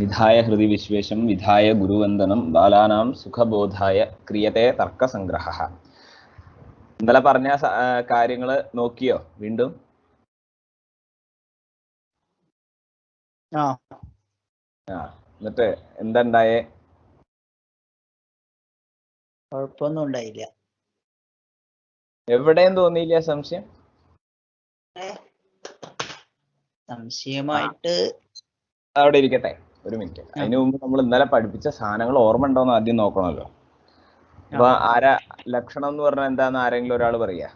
വിധായ ഹൃദി വിശ്വേശം വിധായ ഗുരുവന്ദനം ബാലാനാം സുഖബോധായ ക്രിയത്തെ തർക്കസംഗ്രഹ. ഇന്നലെ പറഞ്ഞ കാര്യങ്ങൾ നോക്കിയോ വീണ്ടും? എന്നിട്ട് എന്താ ഉണ്ടായേ? കുഴപ്പമൊന്നും ഉണ്ടായില്ല. എവിടെയും തോന്നിയില്ല സംശയം? സംശയമായിട്ട് അവിടെ ഇരിക്കട്ടെ, ഒരു മിനിറ്റ്. അതിനു മുമ്പ് നമ്മൾ ഇന്നലെ പഠിപ്പിച്ച സാധനങ്ങൾ ഓർമ്മ ഉണ്ടോന്ന് ആദ്യം നോക്കണമല്ലോ. അപ്പൊ ആരാ ലക്ഷണം എന്ന് പറഞ്ഞാൽ എന്താന്ന് ആരെങ്കിലും ഒരാൾ പറയാ?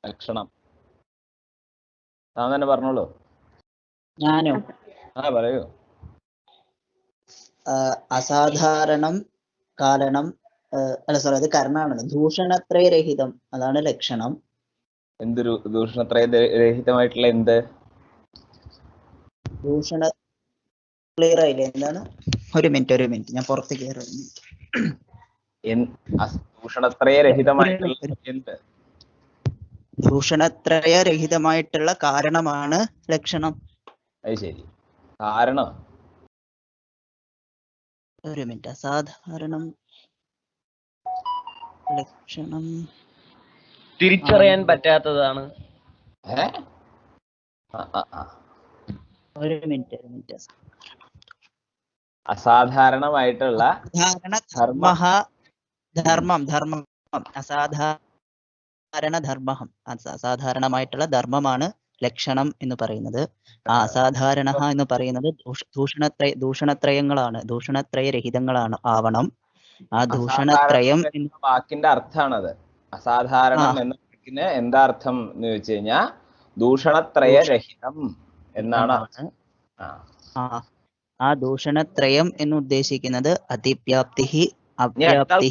ലക്ഷണം താൻ തന്നെ പറഞ്ഞോളൂ. ഞാനോ? പറയൂ. അസാധാരണം കാരണം, സോറി, അത് കർണാണ്. ദൂഷണത്രയരഹിതം, അതാണ് ലക്ഷണം. എന്ത് ദൂഷണത്രയരഹിതമായിട്ടുള്ള എന്ത്? ദൂഷണ ക്ലിയർ ആയില്ലേ? എന്താണ്? ഒരു മിനിറ്റ് ഞാൻ പുറത്തേക്ക് കയറുന്നു. ദൂഷണത്രയരഹിതമായിട്ടുള്ള എന്ത്? ദൂഷണത്രയരഹിതമായിട്ടുള്ള കാരണമാണ് ലക്ഷണം. അത് ശരി. കാരണം ഒരു മിനിറ്റ്. അസാധാരണം ലക്ഷണം തിരിച്ചറിയാൻ പറ്റാത്തതാണ്. ഒരു മിനിറ്റ്. അസാധാരണമായിട്ടുള്ള ധർമ്മം അസാധാരണമായിട്ടുള്ള ധർമ്മമാണ് ലക്ഷണം എന്ന് പറയുന്നത്. ആ അസാധാരണ എന്ന് പറയുന്നത് ദൂഷണത്രയങ്ങളാണ്, ദൂഷണത്രയരഹിതങ്ങളാണ് ആവണം. ആ ദൂഷണത്രയം വാക്കിന്റെ അർത്ഥാണത്. അസാധാരണം എന്ന വാക്കിന് എന്താ അർത്ഥം എന്ന് ചോദിച്ചു കഴിഞ്ഞാൽ ദൂഷണത്രയരഹിതം എന്നാണ്. ആ ദൂഷണത്രയം എന്ന് ഉദ്ദേശിക്കുന്നത് അതിവ്യാപ്തി, അവ്യാപ്തി.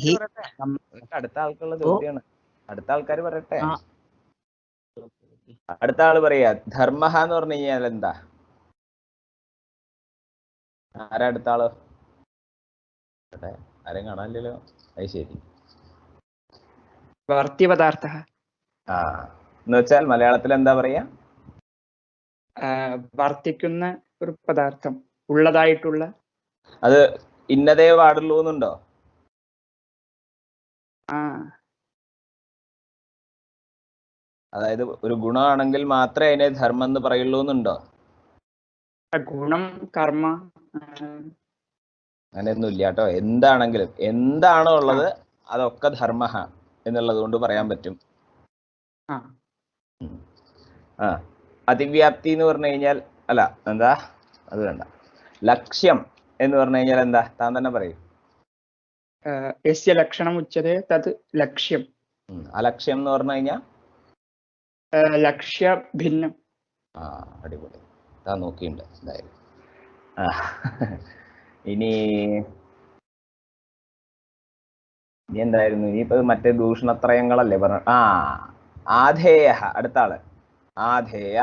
അടുത്ത ആൾക്കുള്ള ചോദ്യമാണ്. അടുത്ത ആൾക്കാർ പറയട്ടെ. അടുത്ത ആള് പറയാ ധർമ്മ എന്ന് പറഞ്ഞു കഴിഞ്ഞാൽ എന്താ? ആരാ അടുത്ത ആള്? ആരെയും കാണാനില്ലല്ലോ. അത് ശരി. വർത്തിപദാർത്ഥ. എന്ന് വെച്ചാൽ മലയാളത്തിൽ എന്താ പറയാ? വർത്തിക്കുന്ന ഒരു പദാർത്ഥം, ഉള്ളതായിട്ടുള്ള. അത് ഇന്നതേ പാടുള്ളൂ എന്നുണ്ടോ? അതായത് ഒരു ഗുണമാണെങ്കിൽ മാത്രമേ അതിനെ ധർമ്മം എന്ന് പറയുള്ളൂ എന്നുണ്ടോ? ഗുണം, കർമ്മ, അങ്ങനെയൊന്നും ഇല്ല കേട്ടോ. എന്താണെങ്കിലും എന്താണോ ഉള്ളത് അതൊക്കെ ധർമ്മ എന്നുള്ളത് കൊണ്ട് പറയാൻ പറ്റും. അതിവ്യാപ്തി എന്ന് പറഞ്ഞു കഴിഞ്ഞാൽ അല്ല, എന്താ അത് വേണ്ട. ലക്ഷ്യം എന്ന് പറഞ്ഞു കഴിഞ്ഞാൽ എന്താ? താൻ തന്നെ പറയും. യസ്യ ലക്ഷണം ഉച്ചതേ തത് ലക്ഷ്യം. അലക്ഷ്യം എന്ന് പറഞ്ഞു കഴിഞ്ഞാൽ ലക്ഷ്യ ഭിന്നം. അടിപൊളി. താൻ നോക്കിയിട്ടുണ്ട് എന്തായാലും. ഇനി എന്തായിരുന്നു? ഇനിയിപ്പോ മറ്റേ ദൂഷണത്രയങ്ങളല്ലേ പറഞ്ഞ. ആധേയ. അടുത്ത ആള് ആധേയ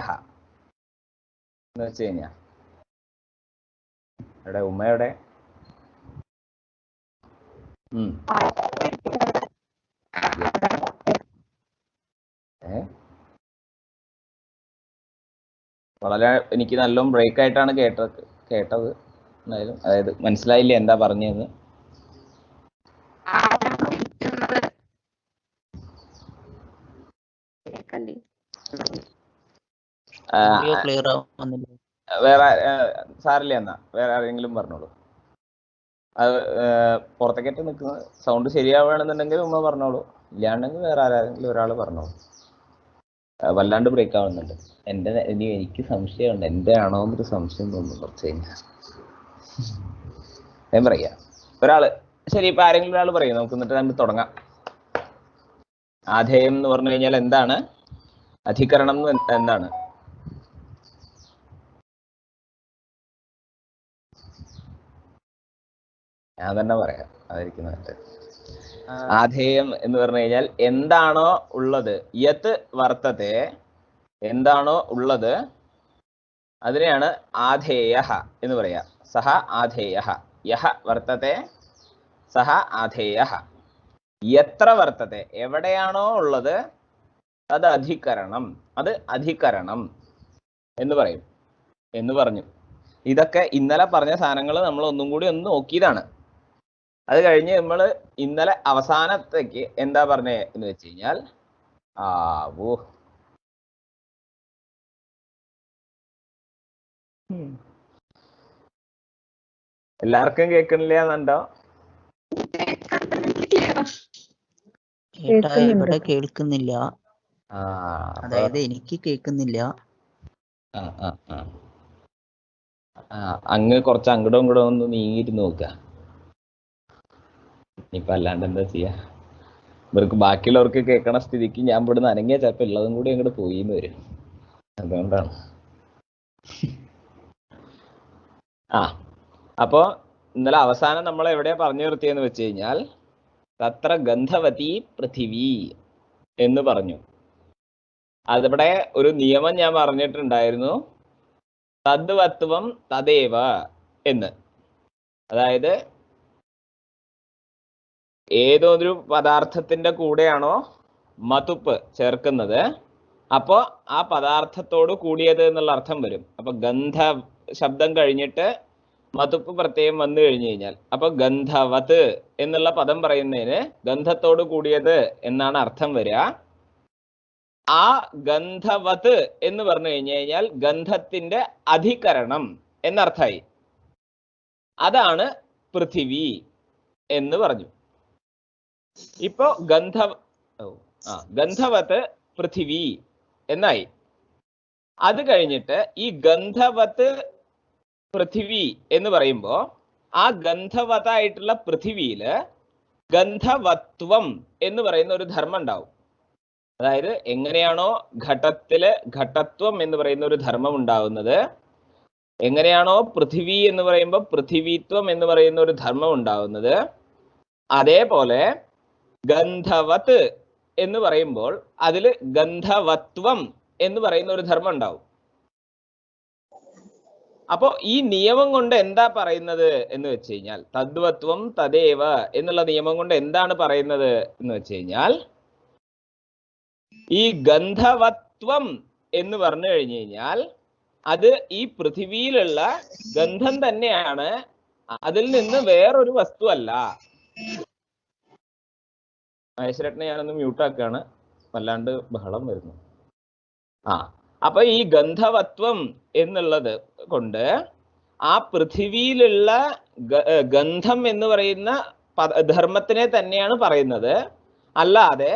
എന്ന് വെച്ച് കഴിഞ്ഞാ എവിടെ ഉമ്മയുടെ വളരെ എനിക്ക് നല്ലോണം ബ്രേക്ക് ആയിട്ടാണ് കേട്ടത്. എന്തായാലും അതായത് മനസ്സിലായില്ല എന്താ പറഞ്ഞതെന്ന്. വേറെ സാറില്ല, എന്നാ വേറെ ആരെങ്കിലും പറഞ്ഞോളൂ. അത് പുറത്തേക്കേറ്റ് നിൽക്കുന്ന സൗണ്ട് ശരിയാവുകയാണെന്നുണ്ടെങ്കിൽ ഉമ്മ പറഞ്ഞോളൂ, ഇല്ലാണ്ടെങ്കിൽ വേറെ ആരെങ്കിലും ഒരാൾ പറഞ്ഞോളൂ. വല്ലാണ്ട് ബ്രേക്ക് ആവുന്നുണ്ട്. എനിക്ക് സംശയമുണ്ട്, എൻ്റെ ആണോ എന്നൊരു സംശയം തോന്നുന്നു കുറച്ച് കഴിഞ്ഞാൽ. ഞാൻ പറയാ ഒരാള്. ശരി, ഇപ്പൊ ആരെങ്കിലും ഒരാൾ പറയും. നമുക്ക് എന്നിട്ട് നമുക്ക് തുടങ്ങാം. ആധേയം എന്ന് പറഞ്ഞു കഴിഞ്ഞാൽ എന്താണ്? അധികരണം എന്താണ്? ഞാൻ തന്നെ പറയാം, അതായിരിക്കും. ആധേയം എന്ന് പറഞ്ഞു കഴിഞ്ഞാൽ എന്താണോ ഉള്ളത്, യത് വർത്തത്തെ, എന്താണോ ഉള്ളത് അതിനെയാണ് ആധേയ എന്ന് പറയാ. സഹ ആധേയ. യഹ വർത്തത്തെ സഹ ആധേയ. എത്ര വർത്തത്തെ, എവിടെയാണോ ഉള്ളത് അത് അധികരണം, അത് അധികരണം എന്ന് പറയും എന്ന് പറഞ്ഞു. ഇതൊക്കെ ഇന്നലെ പറഞ്ഞ സാധനങ്ങൾ നമ്മൾ ഒന്നും കൂടി ഒന്ന് നോക്കിയതാണ്. അത് കഴിഞ്ഞ് നമ്മൾ ഇന്നലെ അവസാനത്തേക്ക് എന്താ പറഞ്ഞേ എന്ന് വെച്ച് കഴിഞ്ഞാൽ എല്ലാവർക്കും കേൾക്കണില്ല എന്നുണ്ടോ? ചേട്ടാ ഇവിടെ കേൾക്കുന്നില്ല, അതായത് എനിക്ക് കേൾക്കുന്നില്ല. അങ്ങ് കുറച്ച് അങ്ങോട്ടും ഇങ്ങോട്ടും ഒന്ന് നീങ്ങിയിട്ട് നോക്കുക. ഇപ്പൊ അല്ലാണ്ട് എന്താ ചെയ്യാ? ഇവർക്ക് ബാക്കിയുള്ളവർക്ക് കേൾക്കണ സ്ഥിതിക്ക് ഞാൻ ഇവിടുന്ന് അനങ്ങിയ ചിലപ്പോൾ ഉള്ളതും കൂടി അങ്ങോട്ട് പോയിന്ന് വരും. അതുകൊണ്ടാണ്. അപ്പോ ഇന്നലെ അവസാനം നമ്മൾ എവിടെയാ പറഞ്ഞു നിർത്തിയെന്ന് വെച്ച് കഴിഞ്ഞാൽ തത്ര ഗന്ധവതി പൃഥിവി എന്ന് പറഞ്ഞു. അതിവിടെ ഒരു നിയമം ഞാൻ പറഞ്ഞിട്ടുണ്ടായിരുന്നു, തദ്വത്വം തദേവ എന്ന്. അതായത് ഏതൊരു പദാർത്ഥത്തിന്റെ കൂടെയാണോ മതുപ്പ് ചേർക്കുന്നത്, അപ്പോ ആ പദാർത്ഥത്തോട് കൂടിയത് എന്നുള്ള അർത്ഥം വരും. അപ്പൊ ഗന്ധ ശബ്ദം കഴിഞ്ഞിട്ട് മതുപ്പ് പ്രത്യയം വന്നു കഴിഞ്ഞു കഴിഞ്ഞാൽ അപ്പൊ ഗന്ധവത് എന്നുള്ള പദം പറയുന്നതിന് ഗന്ധത്തോട് കൂടിയത് എന്നാണ് അർത്ഥം വരിക. ആ ഗന്ധവത് എന്ന് പറഞ്ഞു കഴിഞ്ഞു കഴിഞ്ഞാൽ ഗന്ധത്തിന്റെ അധികരണം എന്നർത്ഥമായി. അതാണ് പൃഥിവി എന്ന് പറഞ്ഞു. ഇപ്പോ ഗന്ധവത് പൃഥിവി എന്നായി. അത് കഴിഞ്ഞിട്ട് ഈ ഗന്ധവത് പൃഥിവി എന്ന് പറയുമ്പോ ആ ഗന്ധവതായിട്ടുള്ള പൃഥിവിയില് ഗന്ധവത്വം എന്ന് പറയുന്ന ഒരു ധർമ്മം ഉണ്ടാവും. അതായത് എങ്ങനെയാണോ ഘട്ടത്തില് ഘട്ടത്വം എന്ന് പറയുന്ന ഒരു ധർമ്മം ഉണ്ടാവുന്നത്, എങ്ങനെയാണോ പൃഥിവി എന്ന് പറയുമ്പോൾ പൃഥിവിത്വം എന്ന് പറയുന്ന ഒരു ധർമ്മം ഉണ്ടാവുന്നത്, അതേപോലെ ഗന്ധവത് എന്ന് പറയുമ്പോൾ അതില് ഗന്ധവത്വം എന്ന് പറയുന്ന ഒരു ധർമ്മം ഉണ്ടാവും. അപ്പോ ഈ നിയമം കൊണ്ട് എന്താ പറയുന്നത് എന്ന് വെച്ച് കഴിഞ്ഞാൽ, തദ്വത്വം തദേവ എന്നുള്ള നിയമം കൊണ്ട് എന്താണ് പറയുന്നത് എന്ന് വെച്ച് കഴിഞ്ഞാൽ, ഈ ഗന്ധവത്വം എന്ന് പറഞ്ഞു കഴിഞ്ഞു കഴിഞ്ഞാൽ അത് ഈ പൃഥിവിയിലുള്ള ഗന്ധം തന്നെയാണ്, അതിൽ നിന്ന് വേറൊരു വസ്തു അല്ല. മഹേശ്വരനെ ഞാനൊന്ന് മ്യൂട്ടാക്കാണ്, വല്ലാണ്ട് ബഹളം വരുന്നു. അപ്പൊ ഈ ഗന്ധവത്വം എന്നുള്ളത് കൊണ്ട് ആ പൃഥിവിയിലുള്ള ഗന്ധം എന്ന് പറയുന്ന ധർമ്മത്തിനെ തന്നെയാണ് പറയുന്നത്, അല്ലാതെ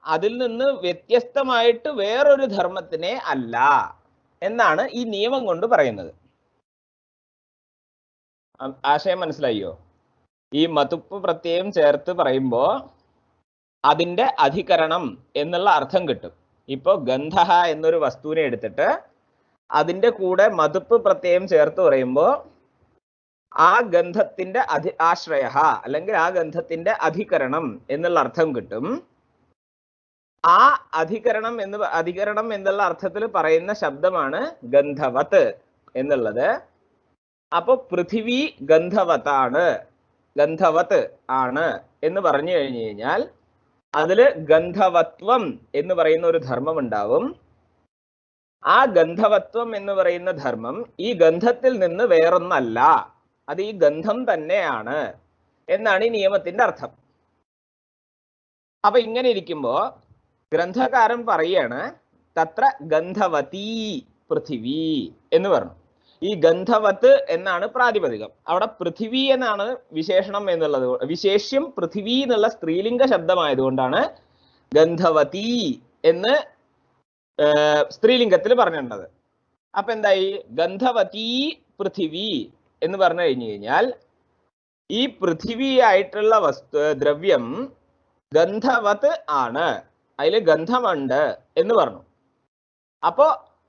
അതിൽ നിന്ന് വ്യത്യസ്തമായിട്ട് വേറൊരു ധർമ്മത്തിനെ അല്ല എന്നാണ് ഈ നിയമം കൊണ്ട് പറയുന്നത്. ആശയം മനസ്സിലായോ? ഈ മതുപ്പ് പ്രത്യയം ചേർത്ത് പറയുമ്പോ അതിന്റെ അധികരണം എന്നുള്ള അർത്ഥം കിട്ടും. ഇപ്പൊ ഗന്ധ എന്നൊരു വസ്തുവിനെ എടുത്തിട്ട് അതിന്റെ കൂടെ മതുപ്പ് പ്രത്യയം ചേർത്ത് പറയുമ്പോ ആ ഗന്ധത്തിന്റെ ആശ്രയ അല്ലെങ്കിൽ ആ ഗന്ധത്തിന്റെ അധികരണം എന്നുള്ള അർത്ഥം കിട്ടും. ആ അധികരണം എന്നുള്ള അർത്ഥത്തിൽ പറയുന്ന ശബ്ദമാണ് ഗന്ധവത് എന്നുള്ളത്. അപ്പൊ പൃഥിവി ഗന്ധവത് ആണ് എന്ന് പറഞ്ഞു കഴിഞ്ഞു കഴിഞ്ഞാൽ അതില് ഗന്ധവത്വം എന്ന് പറയുന്ന ഒരു ധർമ്മം ഉണ്ടാവും. ആ ഗന്ധവത്വം എന്ന് പറയുന്ന ധർമ്മം ഈ ഗന്ധത്തിൽ നിന്ന് വേറൊന്നല്ല, അത് ഈ ഗന്ധം തന്നെയാണ് എന്നാണ് ഈ നിയമത്തിന്റെ അർത്ഥം. അപ്പൊ ഇങ്ങനെ ഇരിക്കുമ്പോ ഗ്രന്ഥകാരൻ പറയാണ് തത്ര ഗന്ധവതീ പൃഥിവി എന്ന് പറഞ്ഞു. ഈ ഗന്ധവത്ത് എന്നാണ് പ്രാതിപതികം, അവിടെ പൃഥിവി എന്നാണ് വിശേഷണം എന്നുള്ളത്. വിശേഷ്യം പൃഥിവി എന്നുള്ള സ്ത്രീലിംഗ ശബ്ദമായതുകൊണ്ടാണ് ഗന്ധവതി എന്ന് സ്ത്രീലിംഗത്തിൽ പറഞ്ഞിട്ടുള്ളത്. അപ്പൊ എന്തായി? ഗന്ധവതീ പൃഥിവി എന്ന് പറഞ്ഞു കഴിഞ്ഞു കഴിഞ്ഞാൽ ഈ പൃഥിവി ആയിട്ടുള്ള ദ്രവ്യം ഗന്ധവത് ആണ്, അതിൽ ഗന്ധമുണ്ട് എന്ന് പറഞ്ഞു. അപ്പോ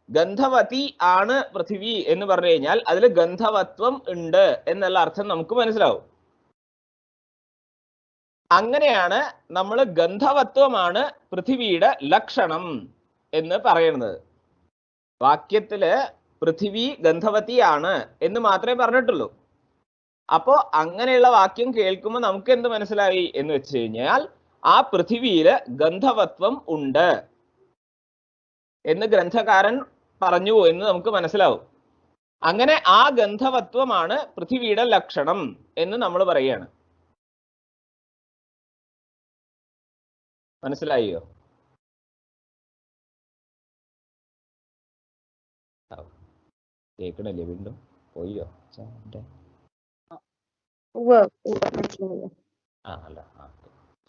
ഗന്ധവതി ആണ് പൃഥിവി എന്ന് പറഞ്ഞു കഴിഞ്ഞാൽ അതിൽ ഗന്ധവത്വം ഉണ്ട് എന്നുള്ള അർത്ഥം നമുക്ക് മനസ്സിലാവും. അങ്ങനെയാണ് നമ്മൾ ഗന്ധവത്വമാണ് പൃഥിവിയുടെ ലക്ഷണം എന്ന് പറയുന്നത്. വാക്യത്തില് പൃഥിവി ഗന്ധവതിയാണ് എന്ന് മാത്രമേ പറഞ്ഞിട്ടുള്ളൂ. അപ്പോ അങ്ങനെയുള്ള വാക്യം കേൾക്കുമ്പോൾ നമുക്ക് എന്ത് മനസ്സിലായി എന്ന് വെച്ച് കഴിഞ്ഞാൽ ആ പൃഥിവിയില് ഗന്ധവത്വം ഉണ്ട്. എന്ന് ഗ്രന്ഥകാരൻ പറഞ്ഞു എന്ന് നമുക്ക് മനസ്സിലാവും. അങ്ങനെ ആ ഗന്ധവത്വമാണ് പൃഥ്വിയുടെ ലക്ഷണം എന്ന് നമ്മൾ പറയുകയാണ്. മനസ്സിലായോ? കേൾക്കണില്ലേ? വീണ്ടും പോയോ? അല്ല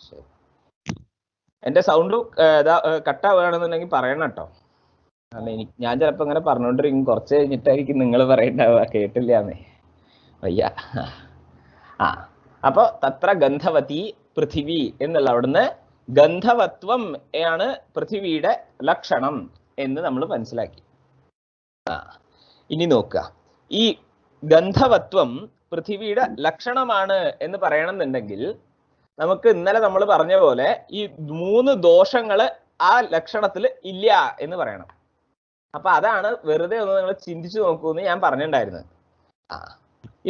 ശരി. എന്റെ സൗണ്ട് കട്ടാവുകയാണെന്നുണ്ടെങ്കിൽ പറയണം കേട്ടോ. ഞാൻ ചിലപ്പോ ഇങ്ങനെ പറഞ്ഞോണ്ടിരിക്കും, കുറച്ച് കഴിഞ്ഞിട്ടായിരിക്കും നിങ്ങൾ പറയണ്ടാവുക കേട്ടില്ലാന്നേ. വയ്യ. അപ്പൊ തത്ര ഗന്ധവതി പൃഥിവി എന്നുള്ള അവിടുന്ന് ഗന്ധവത്വം ആണ് പൃഥിവിയുടെ ലക്ഷണം എന്ന് നമ്മൾ മനസ്സിലാക്കി. ഇനി നോക്കുക, ഈ ഗന്ധവത്വം പൃഥിവിയുടെ ലക്ഷണമാണ് എന്ന് പറയണമെന്നുണ്ടെങ്കിൽ നമുക്ക് ഇന്നലെ നമ്മൾ പറഞ്ഞ പോലെ ഈ 3 ദോഷങ്ങള് ആ ലക്ഷണത്തിൽ ഇല്ല എന്ന് പറയണം. അപ്പൊ അതാണ് വെറുതെ ഒന്ന് നിങ്ങൾ ചിന്തിച്ചു നോക്കൂ എന്ന് ഞാൻ പറഞ്ഞിട്ടുണ്ടായിരുന്നത്.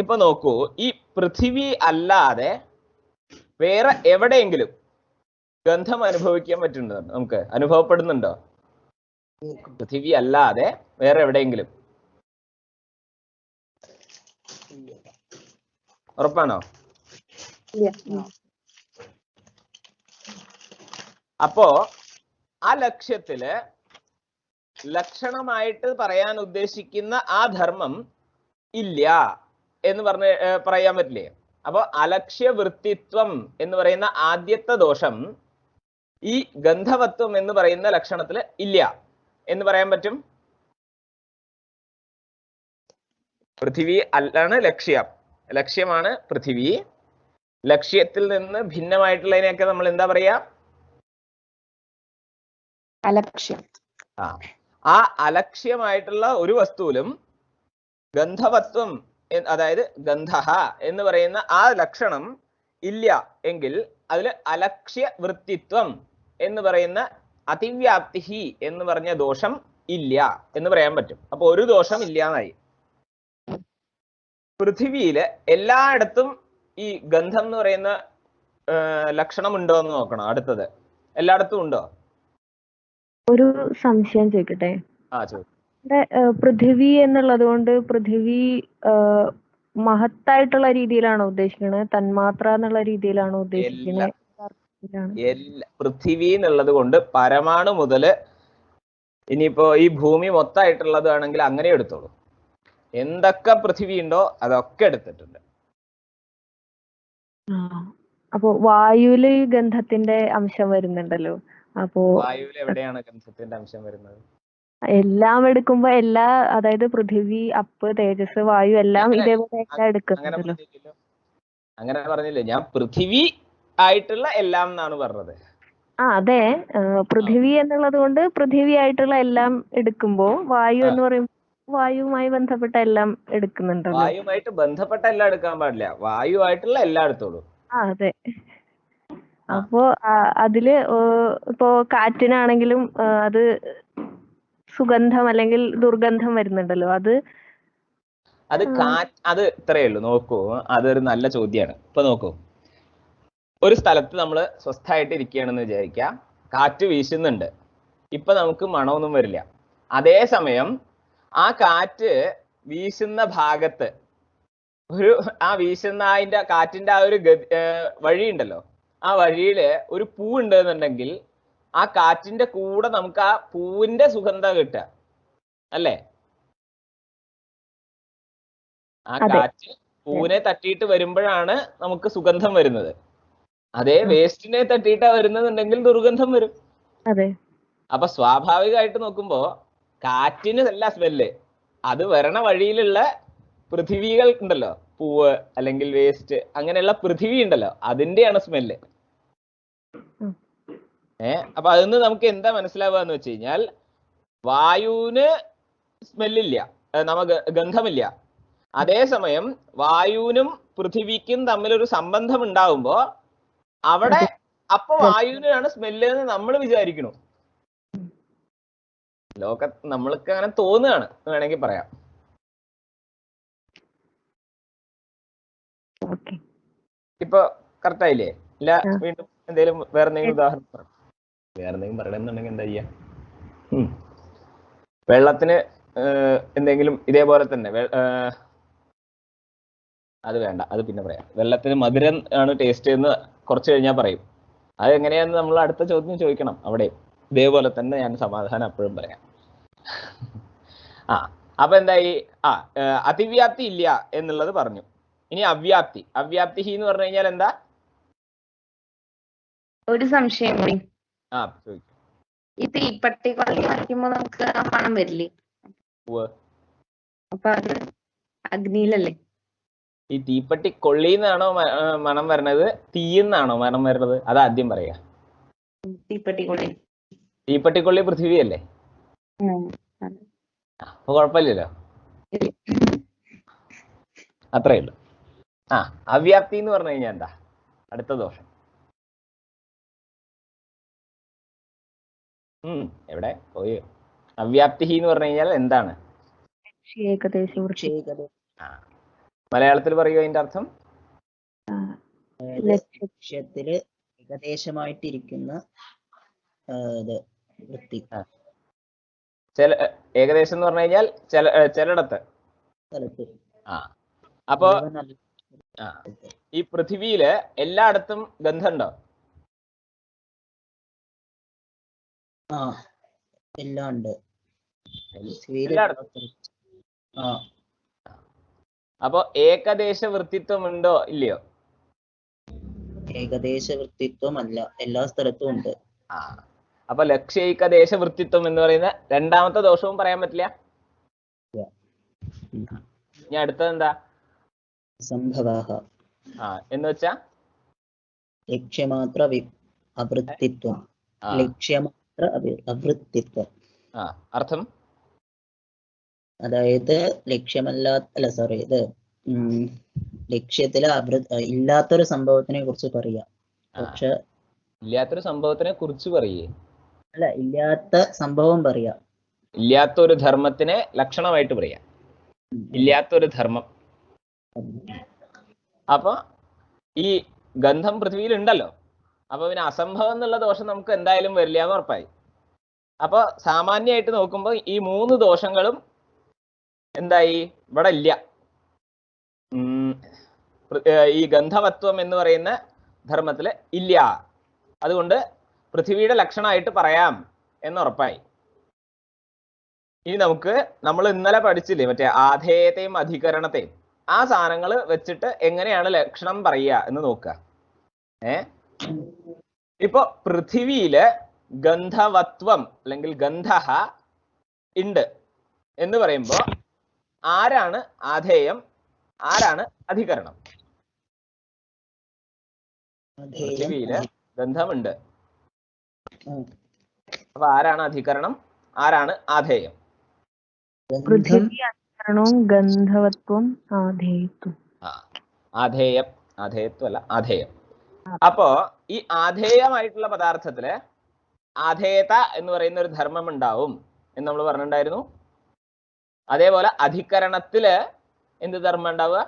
ഇപ്പൊ നോക്കൂ, ഈ പൃഥിവി അല്ലാതെ വേറെ എവിടെയെങ്കിലും ഗന്ധം അനുഭവിക്കാൻ പറ്റുന്നുണ്ടോ? നമുക്ക് അനുഭവപ്പെടുന്നുണ്ടോ? പൃഥിവി അല്ലാതെ വേറെ എവിടെയെങ്കിലും? ഉറപ്പാണോ? അപ്പോ ആ ലക്ഷ്യത്തില് ലക്ഷണമായിട്ട് പറയാൻ ഉദ്ദേശിക്കുന്ന ആ ധർമ്മം ഇല്ല എന്ന് പറയാൻ പറ്റില്ലേ? അപ്പൊ അലക്ഷ്യവൃത്തിത്വം എന്ന് പറയുന്ന ആദ്യത്തെ ദോഷം ഈ ഗന്ധവത്വം എന്ന് പറയുന്ന ലക്ഷണത്തിൽ ഇല്ല എന്ന് പറയാൻ പറ്റും. പൃഥിവി അല്ലാണ് ലക്ഷ്യം, ലക്ഷ്യമാണ് പൃഥിവി. ലക്ഷ്യത്തിൽ നിന്ന് ഭിന്നമായിട്ടുള്ളതിനെയൊക്കെ നമ്മൾ എന്താ പറയാ? അലക്ഷ്യം. ആ അലക്ഷ്യമായിട്ടുള്ള ഒരു വസ്തുവിലും ഗന്ധവത്വം, അതായത് ഗന്ധഹ എന്ന് പറയുന്ന ആ ലക്ഷണം ഇല്ല എങ്കിൽ അതിൽ അലക്ഷ്യ വൃത്തിത്വം എന്ന് പറയുന്ന അതിവ്യാപ്തി എന്ന് പറഞ്ഞ ദോഷം ഇല്ല എന്ന് പറയാൻ പറ്റും. അപ്പൊ ഒരു ദോഷം ഇല്ലാന്നായി. പൃഥിവിയില് എല്ലായിടത്തും ഈ ഗന്ധം എന്ന് പറയുന്ന ലക്ഷണം ഉണ്ടോ എന്ന് നോക്കണം. അടുത്തത് എല്ലായിടത്തും ഉണ്ടോ? ഒരു സംശയം ചോദിക്കട്ടെ. പൃഥിവി എന്നുള്ളത് കൊണ്ട് പൃഥിവി മഹത്തായിട്ടുള്ള രീതിയിലാണോ ഉദ്ദേശിക്കുന്നത്, തന്മാത്ര എന്നുള്ള രീതിയിലാണോ ഉദ്ദേശിക്കുന്നത്? പൃഥിവി എന്നുള്ളത് കൊണ്ട് പരമാണു മുതല് ഇനിയിപ്പോ ഈ ഭൂമി മൊത്തമായിട്ടുള്ളത് ആണെങ്കിൽ അങ്ങനെ എടുത്തോളൂ. എന്തൊക്കെ പൃഥിവി ഉണ്ടോ അതൊക്കെ എടുത്തിട്ടുണ്ട്. അപ്പൊ വായുവില് ഗന്ധത്തിന്റെ അംശം വരുന്നുണ്ടല്ലോ. അപ്പോ വായുവിൽ എവിടെയാണ് ഗന്ധത്തിന്റെ അംശം വരുന്നത്? എല്ലാം എടുക്കുമ്പോ എല്ലാ, അതായത് പൃഥിവി, അപ്പ്, തേജസ്, വായു എല്ലാം ഇതേപോലെ എടുക്കുന്നുണ്ടല്ലോ. അങ്ങനെ പറഞ്ഞില്ലേ, ഞാൻ പൃഥിവി ആയിട്ടുള്ള എല്ലാം എന്നാണ് പറഞ്ഞത്. അതെ, പൃഥിവി എന്നുള്ളത് കൊണ്ട് പൃഥിവി ആയിട്ടുള്ള എല്ലാം എടുക്കുമ്പോ വായു എന്ന് പറയുമ്പോൾ വായുവുമായി ബന്ധപ്പെട്ട എല്ലാം എടുക്കുന്നുണ്ടല്ലോ. വായുമായിട്ട് ബന്ധപ്പെട്ട എല്ലാം എടുക്കാൻ പാടില്ല, വായുവായിട്ടുള്ള എല്ലാം എടുത്തോളൂ. അതെ. അപ്പോ അതില് ഇപ്പോ കാറ്റിനാണെങ്കിലും അത് സുഗന്ധം അല്ലെങ്കിൽ ദുർഗന്ധം വരുന്നുണ്ടല്ലോ. അത് ഇത്രയേ ഉള്ളൂ. നോക്കൂ, അതൊരു നല്ല ചോദ്യമാണ്. ഇപ്പൊ നോക്കൂ, ഒരു സ്ഥലത്ത് നമ്മൾ സ്വസ്ഥമായിട്ട് ഇരിക്കുകയാണെന്ന് വിചാരിക്കാം, കാറ്റ് വീശുന്നുണ്ട്. ഇപ്പൊ നമുക്ക് മണമൊന്നും വരില്ല. അതേസമയം ആ കാറ്റ് വീശുന്ന ഭാഗത്ത് ആ വീശുന്ന കാറ്റിന്റെ ആ ഒരു വഴി ഉണ്ടല്ലോ, ആ വഴിയില് ഒരു പൂ ഉണ്ട് എന്നുണ്ടെങ്കിൽ ആ കാറ്റിന്റെ കൂടെ നമുക്ക് ആ പൂവിന്റെ സുഗന്ധം കിട്ടുക അല്ലേ? ആ കാറ്റ് പൂവിനെ തട്ടിയിട്ട് വരുമ്പോഴാണ് നമുക്ക് സുഗന്ധം വരുന്നത്. അതേ വേസ്റ്റിനെ തട്ടിയിട്ടാ വരുന്നതെന്നുണ്ടെങ്കിൽ ദുർഗന്ധം വരും. അപ്പൊ സ്വാഭാവികമായിട്ട് നോക്കുമ്പോ കാറ്റിന് അല്ല സ്മെല്ല്, അത് വരണ വഴിയിലുള്ള പൃഥിവികൾ ഉണ്ടല്ലോ, പൂവ് അല്ലെങ്കിൽ വേസ്റ്റ്, അങ്ങനെയുള്ള പൃഥിവി ഉണ്ടല്ലോ, അതിന്റെയാണ് സ്മെല്ല്. അപ്പൊ അതിന്ന് നമുക്ക് എന്താ മനസ്സിലാവുക വെച്ച് കഴിഞ്ഞാൽ, വായുവിന് സ്മെല്ലില്ല, നമുക്ക് ഗന്ധമില്ല. അതേസമയം വായുവിനും പൃഥിവിക്കും തമ്മിലൊരു സംബന്ധം ഉണ്ടാവുമ്പോ അവിടെ അപ്പൊ വായുവിനാണ് സ്മെല്ല് എന്ന് നമ്മൾ വിചാരിക്കണു. നമ്മൾക്ക് അങ്ങനെ തോന്നുകയാണ് വേണമെങ്കിൽ പറയാം. ഇപ്പൊ കറക്റ്റ് ആയില്ലേ? ഇല്ല വീണ്ടും എന്തെങ്കിലും വേറെ എന്തെങ്കിലും ഉദാഹരണം വേറെ എന്തെങ്കിലും പറയണമെന്നുണ്ടെങ്കിൽ എന്താ ചെയ്യാ? വെള്ളത്തിന് എന്തെങ്കിലും ഇതേപോലെ തന്നെ അത് വേണ്ട, അത് പിന്നെ പറയാം. വെള്ളത്തിന് മധുരം ആണ് ടേസ്റ്റ് എന്ന് കുറച്ച് കഴിഞ്ഞാൽ പറയും. അത് എങ്ങനെയാന്ന് നമ്മൾ അടുത്ത ചോദ്യം ചോദിക്കണം. അവിടെ ഇതേപോലെ തന്നെ ഞാൻ സമാധാനം അപ്പോഴും പറയാം. അപ്പൊ എന്തായി? അതിവ്യാപ്തി ഇല്ല എന്നുള്ളത് പറഞ്ഞു. ഇനി അവ്യാപ്തി. അവ്യാപ്തി എന്ന് പറഞ്ഞു കഴിഞ്ഞാൽ എന്താ? ഒരു സംശയം കൂടി. ചോദിക്കും. ഈ തീപ്പട്ടി വയ്ക്കുമ്പോ നമുക്ക് ആ മണം വരില്ലേ? അപ്പൊ അത് അഗ്നിയിലല്ലേ? ഈ തീപ്പട്ടി കൊള്ളിന്നാണോ മണം വരണത്, തീയെന്നാണോ മണം വരുന്നത്? അത് ആദ്യം പറയാ. തീപ്പട്ടിക്കൊള്ളി. തീപ്പട്ടിക്കൊള്ളി പൃഥ്വിയല്ലേ? അപ്പൊ കുഴപ്പമില്ലല്ലോ, അത്രേ ഉള്ളൂ. അവ്യാപ്തി എന്ന് പറഞ്ഞു കഴിഞ്ഞാൽ എന്താ? അടുത്ത ദോഷം. എവിടെ പോയോ? അവ്യാപ്തി എന്ന് പറഞ്ഞു കഴിഞ്ഞാൽ എന്താണ്? മലയാളത്തിൽ പറയുക അതിന്റെ അർത്ഥം? ലക്ഷ്യത്തില് ഏകദേശമായിട്ടിരിക്കുന്ന വൃത്തി. ഏകദേശം എന്ന് പറഞ്ഞു കഴിഞ്ഞാൽ ചിലയിടത്ത്. അപ്പൊ ഈ പൃഥ്വിയില് എല്ലായിടത്തും ഗന്ധമുണ്ടോ? എല്ലാം ഉണ്ട്. അപ്പൊ ഏകദേശ വൃത്തിത്വം ഉണ്ടോ ഇല്ലയോ? ഏകദേശ വൃത്തിത്വം അല്ല, എല്ലാ സ്ഥലത്തും ഉണ്ട്. അപ്പൊ ലക്ഷ്യൈകദേശ വൃത്തിത്വം എന്ന് പറയുന്ന രണ്ടാമത്തെ ദോഷവും പറയാൻ പറ്റില്ല. ഇനി അടുത്തത് എന്താ? സംഭവഃ. എന്ന് വെച്ചാ ലക്ഷ്യമാത്ര അവൃത്തിത്വം. ലക്ഷ്യമാത്ര അവൃത്തിത്വം. അർത്ഥം? അതായത് ലക്ഷ്യത്തില് ഇല്ലാത്തൊരു സംഭവത്തിനെ കുറിച്ച് പറയാം. പക്ഷെ ഇല്ലാത്തൊരു സംഭവത്തിനെ കുറിച്ച് പറയേ അല്ല, ഇല്ലാത്ത സംഭവം പറയാം. ഇല്ലാത്തൊരു ധർമ്മത്തിനെ ലക്ഷണമായിട്ട് പറയാം. ഇല്ലാത്തൊരു ധർമ്മം. അപ്പൊ ഈ ഗന്ധം പൃഥ്വിയിൽ ഉണ്ടല്ലോ. അപ്പൊ പിന്നെ അസംഭവം എന്നുള്ള ദോഷം നമുക്ക് എന്തായാലും വരില്ല എന്ന് ഉറപ്പായി. അപ്പൊ സാമാന്യമായിട്ട് നോക്കുമ്പോൾ ഈ മൂന്ന് ദോഷങ്ങളും എന്തായി? ഇവിടെ ഇല്ല. ഈ ഗന്ധവത്വം എന്ന് പറയുന്ന ധർമ്മത്തില് ഇല്ല. അതുകൊണ്ട് പൃഥ്വിയുടെ ലക്ഷണമായിട്ട് പറയാം എന്ന് ഉറപ്പായി. ഇനി നമ്മൾ ഇന്നലെ പഠിച്ചില്ലേ മറ്റേ ആധേയത്തെയും അധികരണത്തെയും, ആ സാധനങ്ങൾ വെച്ചിട്ട് എങ്ങനെയാണ് ലക്ഷണം പറയുക എന്ന് നോക്കുക. ഇപ്പൊ പൃഥ്വിയില് ഗന്ധവത്വം അല്ലെങ്കിൽ ഗന്ധഃ ഉണ്ട് എന്ന് പറയുമ്പോ ആരാണ് ആധേയം, ആരാണ് അധികരണം? പൃഥ്വിയില് ഗന്ധമുണ്ട്. അപ്പൊ ആരാണ് അധികരണം, ആരാണ് ആധേയം? പൃഥ്വി അധികരണവും ഗന്ധവത്വം ആധേയത്വം. ആധേയം, ആധേയത്വം അല്ല, ആധേയം. അപ്പോ ഈ ആധേയമായിട്ടുള്ള പദാർത്ഥത്തില് ആധേയത എന്ന് പറയുന്ന ഒരു ധർമ്മം ഉണ്ടാവും എന്ന് നമ്മൾ പറഞ്ഞിട്ടുണ്ടായിരുന്നു. അതേപോലെ അധികരണത്തില് എന്ത് ധർമ്മം ഉണ്ടാവുക?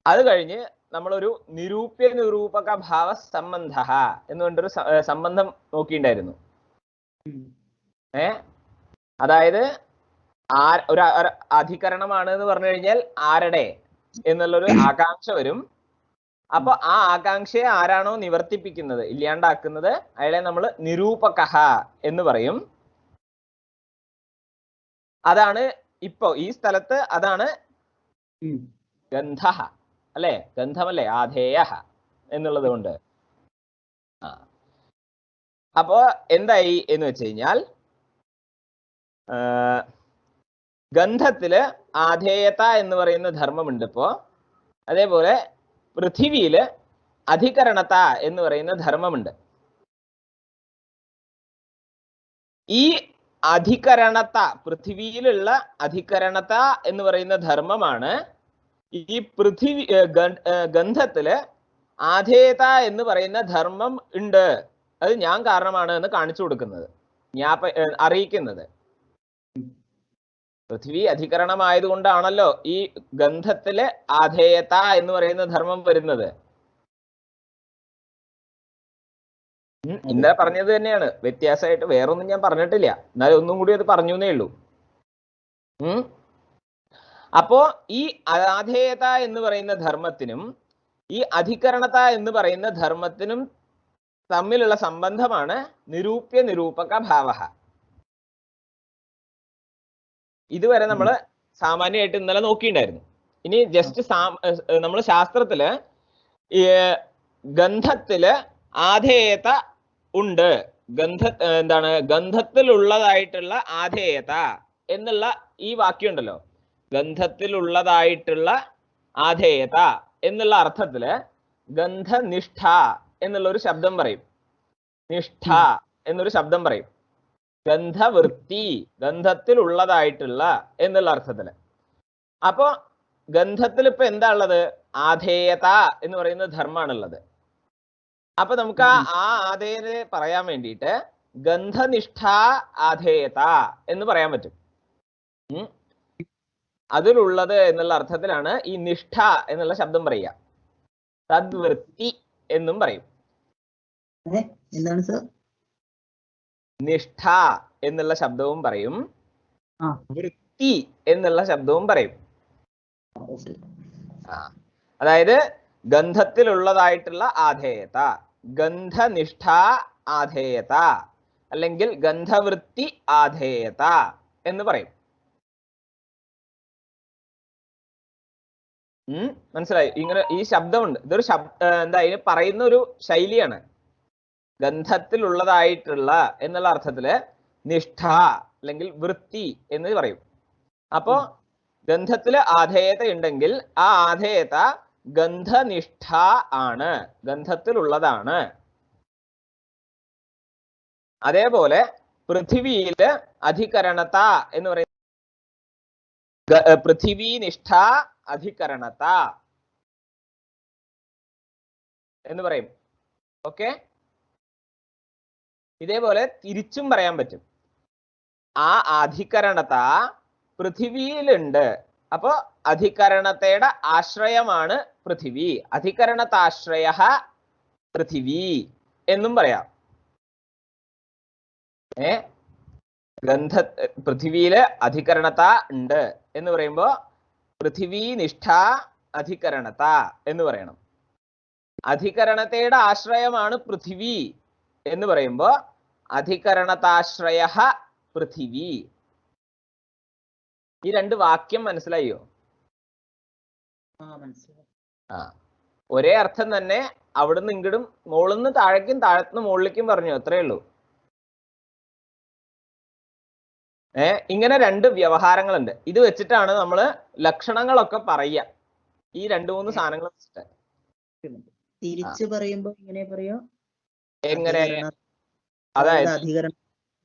അത് കഴിഞ്ഞ് നമ്മളൊരു നിരൂപ്യ നിരൂപക ഭാവ സംബന്ധ എന്ന് പറഞ്ഞൊരു സംബന്ധം നോക്കിയിട്ടുണ്ടായിരുന്നു. അതായത് ഒരു അധികരണമാണ് എന്ന് പറഞ്ഞു കഴിഞ്ഞാൽ ആരുടെ എന്നുള്ളൊരു ആകാംക്ഷ വരും. അപ്പൊ ആ ആകാംക്ഷയെ ആരാണോ നിവർത്തിപ്പിക്കുന്നത്, ഇല്ലാണ്ടാക്കുന്നത്, അയാളെ നമ്മൾ നിരൂപക എന്ന് പറയും. അതാണ് ഇപ്പൊ ഈ സ്ഥലത്ത് അതാണ് ഗന്ധ അല്ലെ? ഗന്ധമല്ലേ? ആധേയ എന്നുള്ളത് കൊണ്ട്. അപ്പോ എന്തായി എന്ന് വെച്ച് കഴിഞ്ഞാൽ ഗന്ധത്തില് ആധേയത എന്ന് പറയുന്ന ധർമ്മമുണ്ട് ഇപ്പോ. അതേപോലെ പൃഥ്വിയില് അധികരണത എന്ന് പറയുന്ന ധർമ്മമുണ്ട്. ഈ അധികരണത, പൃഥ്വിയിലുള്ള അധികരണത എന്ന് പറയുന്ന ധർമ്മമാണ് ഈ ഗന്ധത്തില് ആധേയത എന്ന് പറയുന്ന ധർമ്മം ഉണ്ട്, അത് ഞാൻ കാരണമാണ് എന്ന് കാണിച്ചു കൊടുക്കുന്നത്, അറിയിക്കുന്നത്. പൃഥ്വി അധികരണമായതുകൊണ്ടാണല്ലോ ഈ ഗന്ധത്തില് ആധേയത എന്ന് പറയുന്ന ധർമ്മം വരുന്നത്. ഇന്നലെ പറഞ്ഞത് തന്നെയാണ്, വ്യത്യാസമായിട്ട് വേറൊന്നും ഞാൻ പറഞ്ഞിട്ടില്ല. എന്നാലും ഒന്നും കൂടി അത് പറഞ്ഞു എന്നേ ഉള്ളൂ. അപ്പോ ഈ ആധേയത എന്ന് പറയുന്ന ധർമ്മത്തിനും ഈ അധികരണത എന്ന് പറയുന്ന ധർമ്മത്തിനും തമ്മിലുള്ള സംബന്ധമാണ് നിരൂപ്യ നിരൂപക ഭാവ. ഇതുവരെ നമ്മൾ സാമാന്യമായിട്ട് ഇന്നലെ നോക്കിയിട്ടുണ്ടായിരുന്നു. ഇനി ജസ്റ്റ് നമ്മൾ ശാസ്ത്രത്തില് ഗന്ധത്തില് ആധേയത ഉണ്ട്, എന്താണ് ഗന്ധത്തിലുള്ളതായിട്ടുള്ള ആധേയത എന്നുള്ള ഈ വാക്യം ഉണ്ടല്ലോ, ഗന്ധത്തിലുള്ളതായിട്ടുള്ള ആധേയത എന്നുള്ള അർത്ഥത്തില് ഗന്ധനിഷ്ഠ എന്നുള്ള ഒരു ശബ്ദം പറയും, നിഷ്ഠ എന്നൊരു ശബ്ദം പറയും. ഗന്ധവൃത്തി, ഗന്ധത്തിലുള്ളതായിട്ടുള്ള എന്നുള്ള അർത്ഥത്തില്. അപ്പോ ഗന്ധത്തിൽ ഇപ്പൊ എന്താ ഉള്ളത്? ആധേയത എന്ന് പറയുന്ന ധർമ്മമാണുള്ളത്. അപ്പൊ നമുക്ക് ആ ആധേയത പറയാൻ വേണ്ടിയിട്ട് ഗന്ധനിഷ്ഠ ആധേയത എന്ന് പറയാൻ പറ്റും. അതിലുള്ളത് എന്നുള്ള അർത്ഥത്തിലാണ് ഈ നിഷ്ഠ എന്നുള്ള ശബ്ദം പറയുക. തദ്വൃത്തി എന്നും പറയും. എന്താണ് സർ? നിഷ്ഠ എന്നുള്ള ശബ്ദവും പറയും, വൃത്തി എന്നുള്ള ശബ്ദവും പറയും. അതായത് ഗന്ധത്തിലുള്ളതായിട്ടുള്ള ആധേയത, ഗന്ധനിഷ്ഠ ആധേയത അല്ലെങ്കിൽ ഗന്ധവൃത്തി ആധേയത എന്ന് പറയും. മനസ്സിലായി? ഇങ്ങനെ ഈ ശബ്ദമുണ്ട്. ഇതൊരു എന്താ ഇതിന് പറയുന്ന ഒരു ശൈലിയാണ്. ഗന്ധത്തിലുള്ളതായിട്ടുള്ള എന്നുള്ള അർത്ഥത്തില് നിഷ്ഠ അല്ലെങ്കിൽ വൃത്തി എന്ന് പറയും. അപ്പോ ഗന്ധത്തില് ആധേയത ഉണ്ടെങ്കിൽ ആ ആധേയത ഗന്ധനിഷ്ഠ ആണ്, ഗന്ധത്തിലുള്ളതാണ്. അതേപോലെ പൃഥിവിയില് അധികരണത എന്ന് പറയുന്ന പൃഥിവീനിഷ്ഠ അധികരണത എന്ന് പറയും. ഓക്കെ, ഇതേപോലെ തിരിച്ചും പറയാൻ പറ്റും. ആ അധികരണത പൃഥിവിയിലുണ്ട്, അപ്പോ അധികരണതയുടെ ആശ്രയമാണ് പൃഥിവി, അധികരണതാശ്രയ പൃഥിവി എന്നും പറയാം. പൃഥിവിയില് അധികരണത ഉണ്ട് എന്ന് പറയുമ്പോ പൃഥിവീനിഷ്ഠ അധികരണത എന്ന് പറയണം. അധികരണതയുടെ ആശ്രയമാണ് പൃഥിവി എന്ന് പറയുമ്പോ അധികരണതാശ്രയ പൃഥിവി. ഈ രണ്ട് വാക്യം മനസ്സിലായോ? ഒരേ അർത്ഥം തന്നെ അവിടുന്ന് ഇങ്ങടും മുകളിന്ന് താഴേക്കും താഴത്തുനിന്ന് മുകളിലേക്കും പറഞ്ഞു, അത്രേ ഉള്ളൂ. ഇങ്ങനെ രണ്ട് വ്യവഹാരങ്ങളുണ്ട്. ഇത് വെച്ചിട്ടാണ് നമ്മള് ലക്ഷണങ്ങളൊക്കെ പറയുക, ഈ രണ്ടു മൂന്ന് സാധനങ്ങൾ വെച്ചിട്ട്. തിരിച്ചു പറയുമ്പോ ഇങ്ങനെ പറയോ? എങ്ങനെ? അതായത്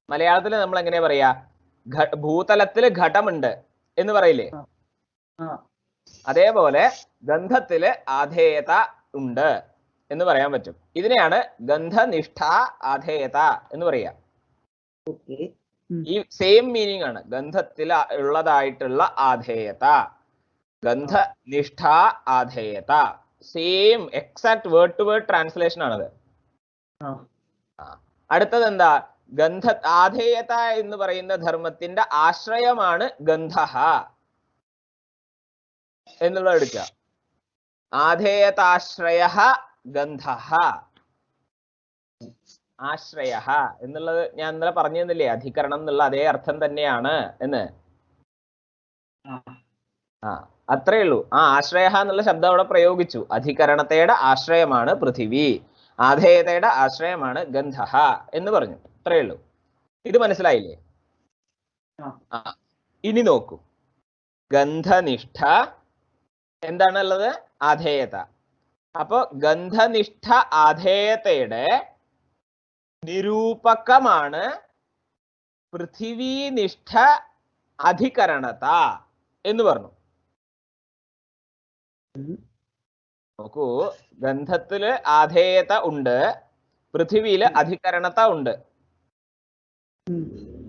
മലയാളത്തില് നമ്മൾ എങ്ങനെ പറയാ? ഭൂതലത്തില് ഘടമുണ്ട് എന്ന് പറയില്ലേ? അതേപോലെ ഗന്ധത്തില് ആധേയത ഉണ്ട് എന്ന് പറയാൻ പറ്റും. ഇതിനെയാണ് ഗന്ധനിഷ്ഠ ആധേയത എന്ന് പറയാ. ഈ സെയിം മീനിങ് ആണ്. ഗന്ധത്തിൽ ഉള്ളതായിട്ടുള്ള ആധേയത, ഗന്ധനിഷ്ഠ ആധേയത, same exact word to word translation ആണത്. അടുത്തത് എന്താ? ആധേയത എന്ന് പറയുന്ന ധർമ്മത്തിന്റെ ആശ്രയമാണ് ഗന്ധ എന്നുള്ളത് എടുക്കുക. ആധേയതാശ്രയ ഗന്ധ. ആശ്രയ എന്നുള്ളത് ഞാൻ ഇന്നലെ പറഞ്ഞു തന്നില്ലേ, അധികരണം എന്നുള്ള അതേ അർത്ഥം തന്നെയാണ് എന്ന്. അത്രേ ഉള്ളൂ. ആ ആശ്രയ എന്നുള്ള ശബ്ദം അവിടെ പ്രയോഗിച്ചു. അധികരണതയുടെ ആശ്രയമാണ് പൃഥിവി, ആധേയതയുടെ ആശ്രയമാണ് ഗന്ധ എന്ന് പറഞ്ഞു. അത്രേ ഉള്ളൂ. ഇത് മനസ്സിലായില്ലേ? ഇനി നോക്കൂ, ഗന്ധനിഷ്ഠ എന്താണുള്ളത്? ആധേയത. അപ്പൊ ഗന്ധനിഷ്ഠ ആധേയതയുടെ നിരൂപകമാണ് പൃഥിവീനിഷ്ഠ അധികരണത എന്ന് പറഞ്ഞു. നോക്കൂ, ഗന്ധത്തില് ആധേയത ഉണ്ട്, പൃഥിവിയില് അധികരണത ഉണ്ട്.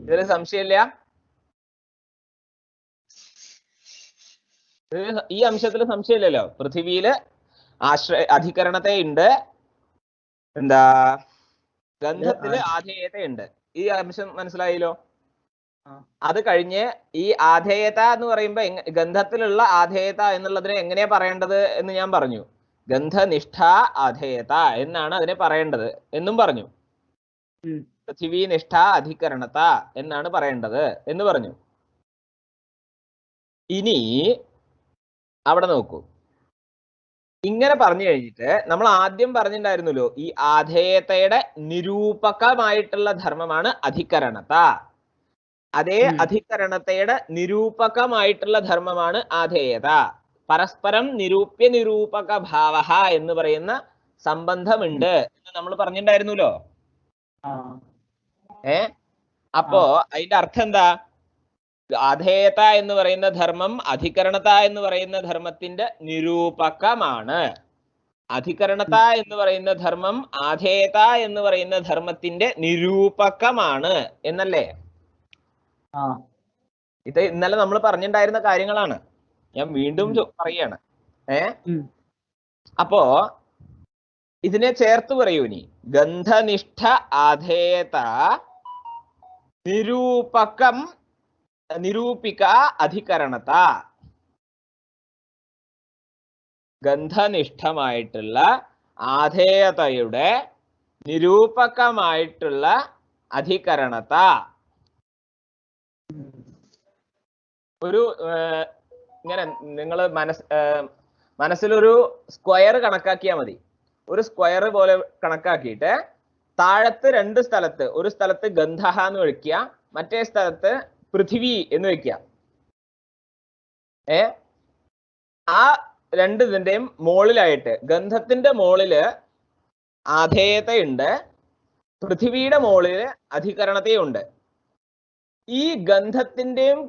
ഇതിൽ സംശയമില്ല. ഈ അംശത്തിൽ സംശയമില്ലല്ലോ. പൃഥിവിയില് അധികരണതയുണ്ട്, എന്താ ഗന്ധത്തില് ആധേയത ഉണ്ട്. ഈ അംശം മനസ്സിലായല്ലോ. ആ. അത് കഴിഞ്ഞ് ഈ ആധേയത എന്ന് പറയുമ്പോ ഗന്ധത്തിലുള്ള ആധേയത എന്നുള്ളതിനെ എങ്ങനെയാ പറയേണ്ടത് എന്ന് ഞാൻ പറഞ്ഞു. ഗന്ധനിഷ്ഠ ആധേയത എന്നാണ് അതിനെ പറയേണ്ടത് എന്നും പറഞ്ഞു. പൃഥിവീനിഷ്ഠ അധികരണത എന്നാണ് പറയേണ്ടത് എന്ന് പറഞ്ഞു. ഇനി അവിടെ നോക്കൂ. ഇങ്ങനെ പറഞ്ഞു കഴിഞ്ഞിട്ട് നമ്മൾ ആദ്യം പറഞ്ഞിട്ടുണ്ടായിരുന്നല്ലോ, ഈ ആധേയതയുടെ നിരൂപകമായിട്ടുള്ള ധർമ്മമാണ് അധികരണത. അതേ അധികരണതയുടെ നിരൂപകമായിട്ടുള്ള ധർമ്മമാണ് ആധേയത. പരസ്പരം നിരൂപ്യ നിരൂപക ഭാവ എന്ന് പറയുന്ന സംബന്ധമുണ്ട് എന്ന് നമ്മൾ പറഞ്ഞിട്ടുണ്ടായിരുന്നല്ലോ. അപ്പോ അതിന്റെ അർത്ഥം എന്താ? ആധേയത എന്ന് പറയുന്ന ധർമ്മം അധികരണത എന്ന് പറയുന്ന ധർമ്മത്തിന്റെ നിരൂപകമാണ്. അധികരണത എന്ന് പറയുന്ന ധർമ്മം ആധേയത എന്ന് പറയുന്ന ധർമ്മത്തിന്റെ നിരൂപകമാണ് എന്നല്ലേ? ഇത് ഇന്നലെ നമ്മൾ പറഞ്ഞിട്ടുണ്ടായിരുന്ന കാര്യങ്ങളാണ്. ഞാൻ വീണ്ടും പറയാണ്. അപ്പോ ഇതിനെ ചേർത്ത് പറയൂ. ഇനി ഗന്ധനിഷ്ഠ ആധേയത നിരൂപകം നിരൂപിക അധികരണത. ഗന്ധനിഷ്ഠമായിട്ടുള്ള ആധേയതയുടെ നിരൂപകമായിട്ടുള്ള അധികരണത. ഒരു ഇങ്ങനെ നിങ്ങൾ മനസ്സിലൊരു സ്ക്വയർ കണക്കാക്കിയാൽ മതി. ഒരു സ്ക്വയർ പോലെ കണക്കാക്കിയിട്ട് താഴത്ത് രണ്ട് സ്ഥലത്ത്, ഒരു സ്ഥലത്ത് ഗന്ധഹ എന്ന് വെക്കുക, മറ്റേ സ്ഥലത്ത് പൃഥിവി എന്ന് വെക്കുക. ആ രണ്ടിതിന്റെയും മുകളിലായിട്ട് ഗന്ധത്തിന്റെ മുകളില് ആധേയതയുണ്ട്, പൃഥിവിയുടെ മുകളില് അധികരണതയുണ്ട്. ഈ ഗന്ധത്തിന്റെയും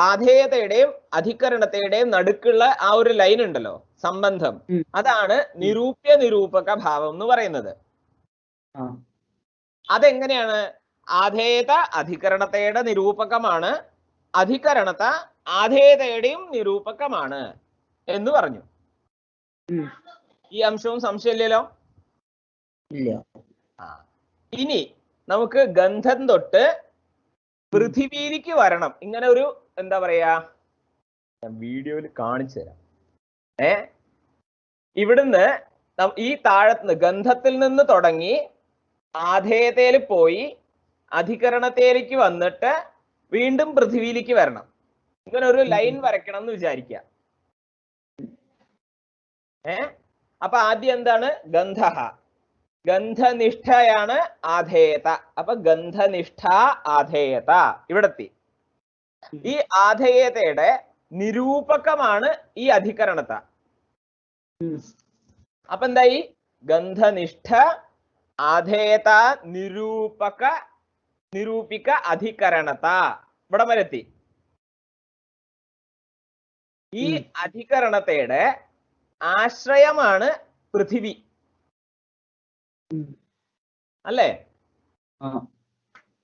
ആധേയതയുടെയും അധികരണതയുടെയും നടുക്കുള്ള ആ ഒരു ലൈൻ ഉണ്ടല്ലോ, സംബന്ധം, അതാണ് നിരൂപ്യ നിരൂപക ഭാവം എന്ന് പറയുന്നത്. അതെങ്ങനെയാണ്? ആധേയത അധികരണതയുടെ നിരൂപകമാണ്, അധികരണത ആധേയതയുടെയും നിരൂപകമാണ് എന്ന് പറഞ്ഞു. ഈ അംശവും സംശയമില്ലല്ലോ. ഇനി നമുക്ക് ഗന്ധം തൊട്ട് പൃഥിവിയിലേക്ക് വരണം. ഇങ്ങനെ ഒരു എന്താ പറയാ, ഞാൻ വീഡിയോയിൽ കാണിച്ചു തരാം. ഇവിടുന്ന് ഈ താഴത്തുനിന്ന് ഗന്ധത്തിൽ നിന്ന് തുടങ്ങി ആധേയതയിൽ പോയി അധികരണതയിലേക്ക് വന്നിട്ട് വീണ്ടും പൃഥിവിയിലേക്ക് വരണം. ഇങ്ങനെ ഒരു ലൈൻ വരയ്ക്കണം എന്ന് വിചാരിക്കുക. അപ്പൊ ആദ്യം എന്താണ്? ഗന്ധഹ. ഗന്ധനിഷ്ഠയാണ് ആധേയത. അപ്പൊ ഗന്ധനിഷ്ഠ ആധേയത ഇവിടെത്തി. ഈ ആധേയതയുടെ നിരൂപകമാണ് ഈ അധികരണത. അപ്പൊ എന്തായി? ഗന്ധനിഷ്ഠ ആധേയത നിരൂപിക അധികരണത. ഇവിടെ വരെത്തി. ഈ അധികരണതയുടെ ആശ്രയമാണ് പൃഥിവി, അല്ലേ?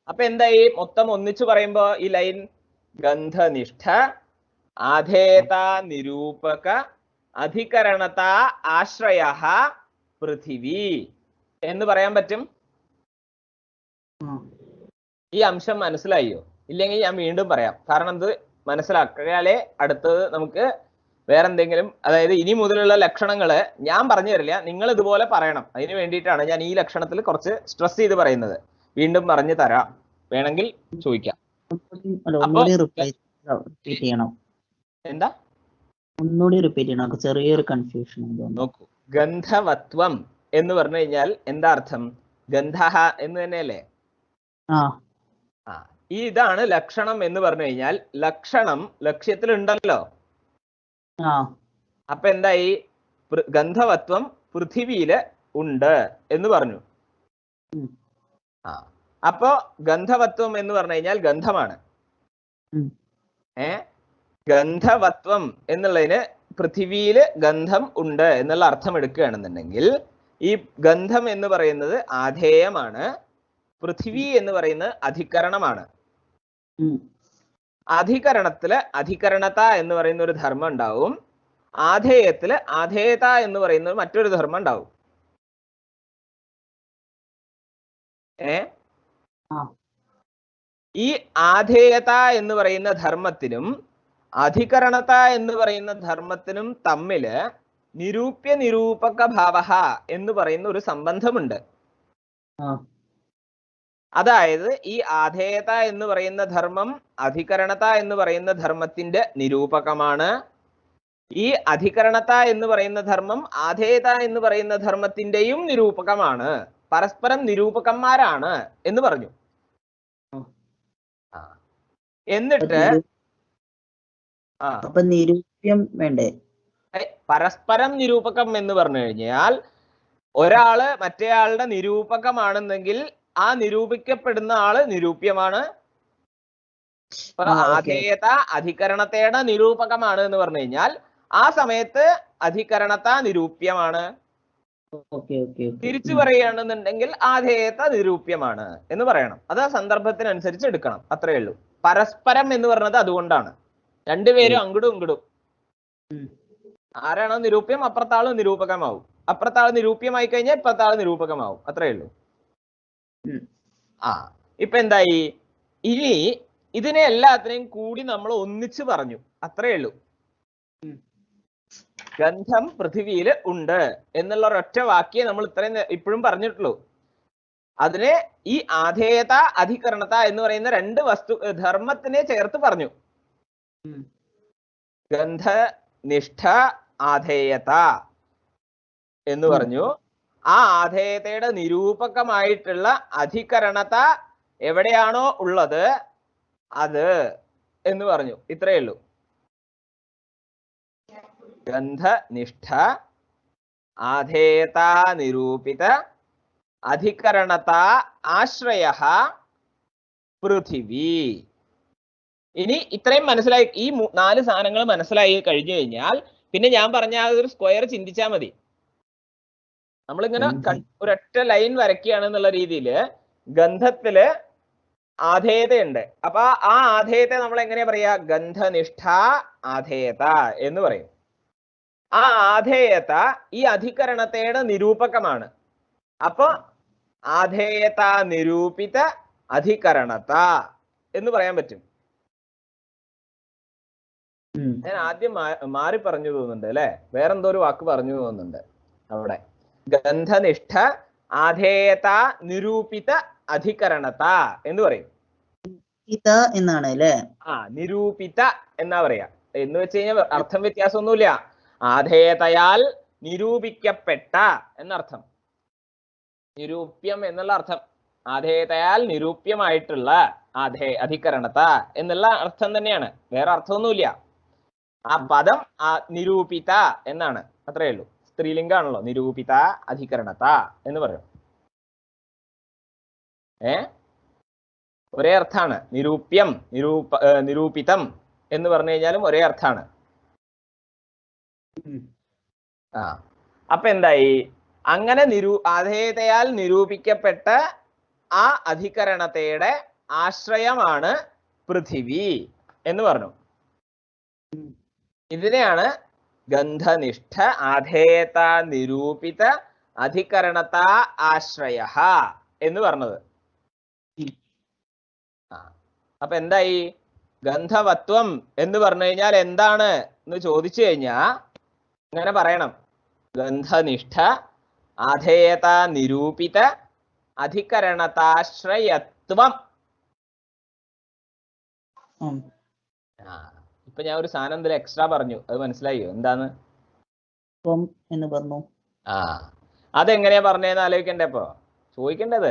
അപ്പൊ എന്തായി? മൊത്തം ഒന്നിച്ചു പറയുമ്പോ ഈ ലൈൻ ഗന്ധനിഷ്ഠ ആധേയത നിരൂപക അധികരണത ആശ്രയ പൃഥിവി എന്ന് പറയാൻ പറ്റും. ഈ അംശം മനസ്സിലായോ? ഇല്ലെങ്കിൽ ഞാൻ വീണ്ടും പറയാം. കാരണം ഇത് മനസ്സിലാക്കിയാലേ അടുത്തത് നമുക്ക് വേറെന്തെങ്കിലും, അതായത് ഇനി മുതലുള്ള ലക്ഷണങ്ങള് ഞാൻ പറഞ്ഞു തരില്ല, നിങ്ങൾ ഇതുപോലെ പറയണം. അതിന് വേണ്ടിയിട്ടാണ് ഞാൻ ഈ ലക്ഷണത്തിൽ കുറച്ച് സ്ട്രെസ് ചെയ്ത് പറയുന്നത്. വീണ്ടും പറഞ്ഞു തരാം, വേണമെങ്കിൽ ചോദിക്കാം. എന്താ? ഒന്നുകൂടി റിപ്പീറ്റ് ചെയ്യണം, ചെറിയൊരു കൺഫ്യൂഷൻ. നോക്കൂ, ഗന്ധവത്വം എന്ന് പറഞ്ഞു കഴിഞ്ഞാൽ എന്താ അർത്ഥം? ഗന്ധഹ എന്ന് തന്നെയല്ലേ? ഇതാണ് ലക്ഷണം എന്ന് പറഞ്ഞു കഴിഞ്ഞാൽ ലക്ഷണം ലക്ഷ്യത്തിലുണ്ടല്ലോ. അപ്പൊ എന്തായി? ഗന്ധവത്വം പൃഥിവിയില് ഉണ്ട് എന്ന് പറഞ്ഞു. അപ്പോ ഗന്ധവത്വം എന്ന് പറഞ്ഞു കഴിഞ്ഞാൽ ഗന്ധമാണ്. ഗന്ധവത്വം എന്നുള്ളതിന് പൃഥിവിയില് ഗന്ധം ഉണ്ട് എന്നുള്ള അർത്ഥം എടുക്കുകയാണെന്നുണ്ടെങ്കിൽ ഈ ഗന്ധം എന്ന് പറയുന്നത് ആധേയമാണ്, പൃഥിവി എന്ന് പറയുന്നത് അധികരണമാണ്. അധികരണത്തില് അധികരണത എന്ന് പറയുന്ന ഒരു ധർമ്മം ഉണ്ടാവും, ആധേയത്തില് ആധേയത എന്ന് പറയുന്ന മറ്റൊരു ധർമ്മം ഉണ്ടാവും. ആ. ഈ ആധേയത എന്ന് പറയുന്ന ധർമ്മത്തിനും അധികരണത എന്ന് പറയുന്ന ധർമ്മത്തിനും തമ്മില് നിരൂപ്യ നിരൂപക ഭാവ എന്ന് പറയുന്ന ഒരു സംബന്ധമുണ്ട്. ആ. അതായത് ഈ ആധേയത എന്ന് പറയുന്ന ധർമ്മം അധികരണത എന്ന് പറയുന്ന ധർമ്മത്തിന്റെ നിരൂപകമാണ്. ഈ അധികരണത എന്ന് പറയുന്ന ധർമ്മം ആധേയത എന്ന് പറയുന്ന ധർമ്മത്തിന്റെയും നിരൂപകമാണ്. പരസ്പരം നിരൂപകന്മാരാണ് എന്ന് പറഞ്ഞു. എന്നിട്ട് അപ്പൊ നിരൂപ്യം വേണ്ടേ? പരസ്പരം നിരൂപകം എന്ന് പറഞ്ഞു കഴിഞ്ഞാൽ ഒരാള് മറ്റേയാളുടെ നിരൂപകമാണെന്നെങ്കിൽ ആ നിരൂപിക്കപ്പെടുന്ന ആള് നിരൂപ്യമാണ്. ആധേയത അധികരണതയുടെ നിരൂപകമാണ് എന്ന് പറഞ്ഞു കഴിഞ്ഞാൽ ആ സമയത്ത് അധികരണത നിരൂപ്യമാണ്. തിരിച്ചു പറയുകയാണെന്നുണ്ടെങ്കിൽ ആധേയത നിരൂപ്യമാണ് എന്ന് പറയണം. അത് ആ സന്ദർഭത്തിനനുസരിച്ച് എടുക്കണം. അത്രയേ ഉള്ളൂ. പരസ്പരം എന്ന് പറഞ്ഞത് അതുകൊണ്ടാണ്. രണ്ടുപേരും അങ്ങടും ഇങ്ങടും. ആരാണോ നിരൂപ്യം അപ്പുറത്താള് നിരൂപകമാവും. അപ്പുറത്താള് നിരൂപ്യമായി കഴിഞ്ഞാൽ ഇപ്പുറത്താള് നിരൂപകമാവും. അത്രയേ ഉള്ളൂ. ഇപ്പൊ എന്തായി? ഇനി ഇതിനെ എല്ലാത്തിനെയും കൂടി നമ്മൾ ഒന്നിച്ച് പറഞ്ഞു. അത്രയേ ഉള്ളൂ. ഗന്ധം പൃഥിവിയിൽ ഉണ്ട് എന്നുള്ള ഒരൊറ്റ വാക്യേ നമ്മൾ ഇത്രയും ഇപ്പോഴും പറഞ്ഞിട്ടുള്ളൂ. അതിനെ ഈ ആധേയത അധികരണത എന്ന് പറയുന്ന രണ്ട് ധർമ്മത്തിനെ ചേർത്ത് പറഞ്ഞു. ഗന്ധനിഷ്ഠ ആധേയത എന്ന് പറഞ്ഞു. ആ ആധേയതയുടെ നിരൂപകമായിട്ടുള്ള അധികരണത എവിടെയാണോ ഉള്ളത് അത് എന്ന് പറഞ്ഞു. ഇത്രയേ ഉള്ളൂ. ഗന്ധനിഷ്ഠ ആധേയത നിരൂപിത അധികരണത ആശ്രയ പൃഥിവി. ഇനി ഇത്രയും മനസ്സിലായി. ഈ 4 സാധനങ്ങൾ മനസ്സിലായി കഴിഞ്ഞു കഴിഞ്ഞാൽ പിന്നെ ഞാൻ പറഞ്ഞ ആ ഒരു സ്ക്വയർ ചിന്തിച്ചാൽ മതി. നമ്മളിങ്ങനെ ഒരൊറ്റ ലൈൻ വരയ്ക്കുകയാണെന്നുള്ള രീതിയിൽ ഗന്ധത്തില് ആധേയതയുണ്ട്. അപ്പൊ ആ ആധേയത്തെ നമ്മൾ എങ്ങനെയാ പറയാ? ഗന്ധനിഷ്ഠ ആധേയത എന്ന് പറയും. ആ ആധേയത ഈ അധികരണതയുടെ നിരൂപകമാണ്. അപ്പൊ ആധേയത നിരൂപിത അധികരണത എന്ന് പറയാൻ പറ്റും. ഞാൻ ആദ്യം മാറി പറഞ്ഞു തോന്നുന്നുണ്ട് അല്ലെ? വേറെന്തോ ഒരു വാക്ക് പറഞ്ഞു തോന്നുന്നുണ്ട് അവിടെ. ഗന്ധനിഷ്ഠ ആധേയത നിരൂപിത അധികരണത എന്ന് പറയും. എന്നാണ് അല്ലേ? നിരൂപിത എന്നാ പറയാ. എന്ന് വെച്ച് കഴിഞ്ഞാൽ അർത്ഥം വ്യത്യാസമൊന്നുമില്ല. ആധേയതയാൽ നിരൂപിക്കപ്പെട്ട എന്നർത്ഥം. നിരൂപ്യം എന്നുള്ള അർത്ഥം. ആധേയതയാൽ നിരൂപ്യമായിട്ടുള്ള അധികരണത എന്നുള്ള അർത്ഥം തന്നെയാണ്. വേറെ അർത്ഥമൊന്നുമില്ല. ആ പദം നിരൂപിത എന്നാണ്. അത്രയേ ഉള്ളൂ. സ്ത്രീലിംഗാണല്ലോ. നിരൂപിത അധികരണത എന്ന് പറയും. ഒരേ അർത്ഥാണ്. നിരൂപ്യം നിരൂപിതം എന്ന് പറഞ്ഞു കഴിഞ്ഞാലും ഒരേ അർത്ഥാണ്. അപ്പൊ എന്തായി? അങ്ങനെ ആധേയതയാൽ നിരൂപിക്കപ്പെട്ട ആ അധികരണതയുടെ ആശ്രയമാണ് പൃഥിവി എന്ന് പറഞ്ഞു. ഇതിനെയാണ് ഗന്ധനിഷ്ഠ ആധേയത നിരൂപിത അധികരണത ആശ്രയ എന്ന് പറഞ്ഞത്. അപ്പൊ എന്തായി? ഗന്ധവത്വം എന്ന് പറഞ്ഞു കഴിഞ്ഞാൽ എന്താണ് എന്ന് ചോദിച്ചു കഴിഞ്ഞാ ഇങ്ങനെ പറയണം. ഗന്ധനിഷ്ഠ ആധേയത നിരൂപിത അധികരണതാശ്രയത്വം. ഇപ്പൊ ഞാൻ ഒരു സാധനം ഇതിൽ എക്സ്ട്രാ പറഞ്ഞു. അത് മനസ്സിലായോ എന്താന്ന്? എന്ന് പറഞ്ഞു. അതെങ്ങനെയാ പറഞ്ഞേന്ന് ആലോചിക്കണ്ടേ? ഇപ്പൊ ചോദിക്കേണ്ടത്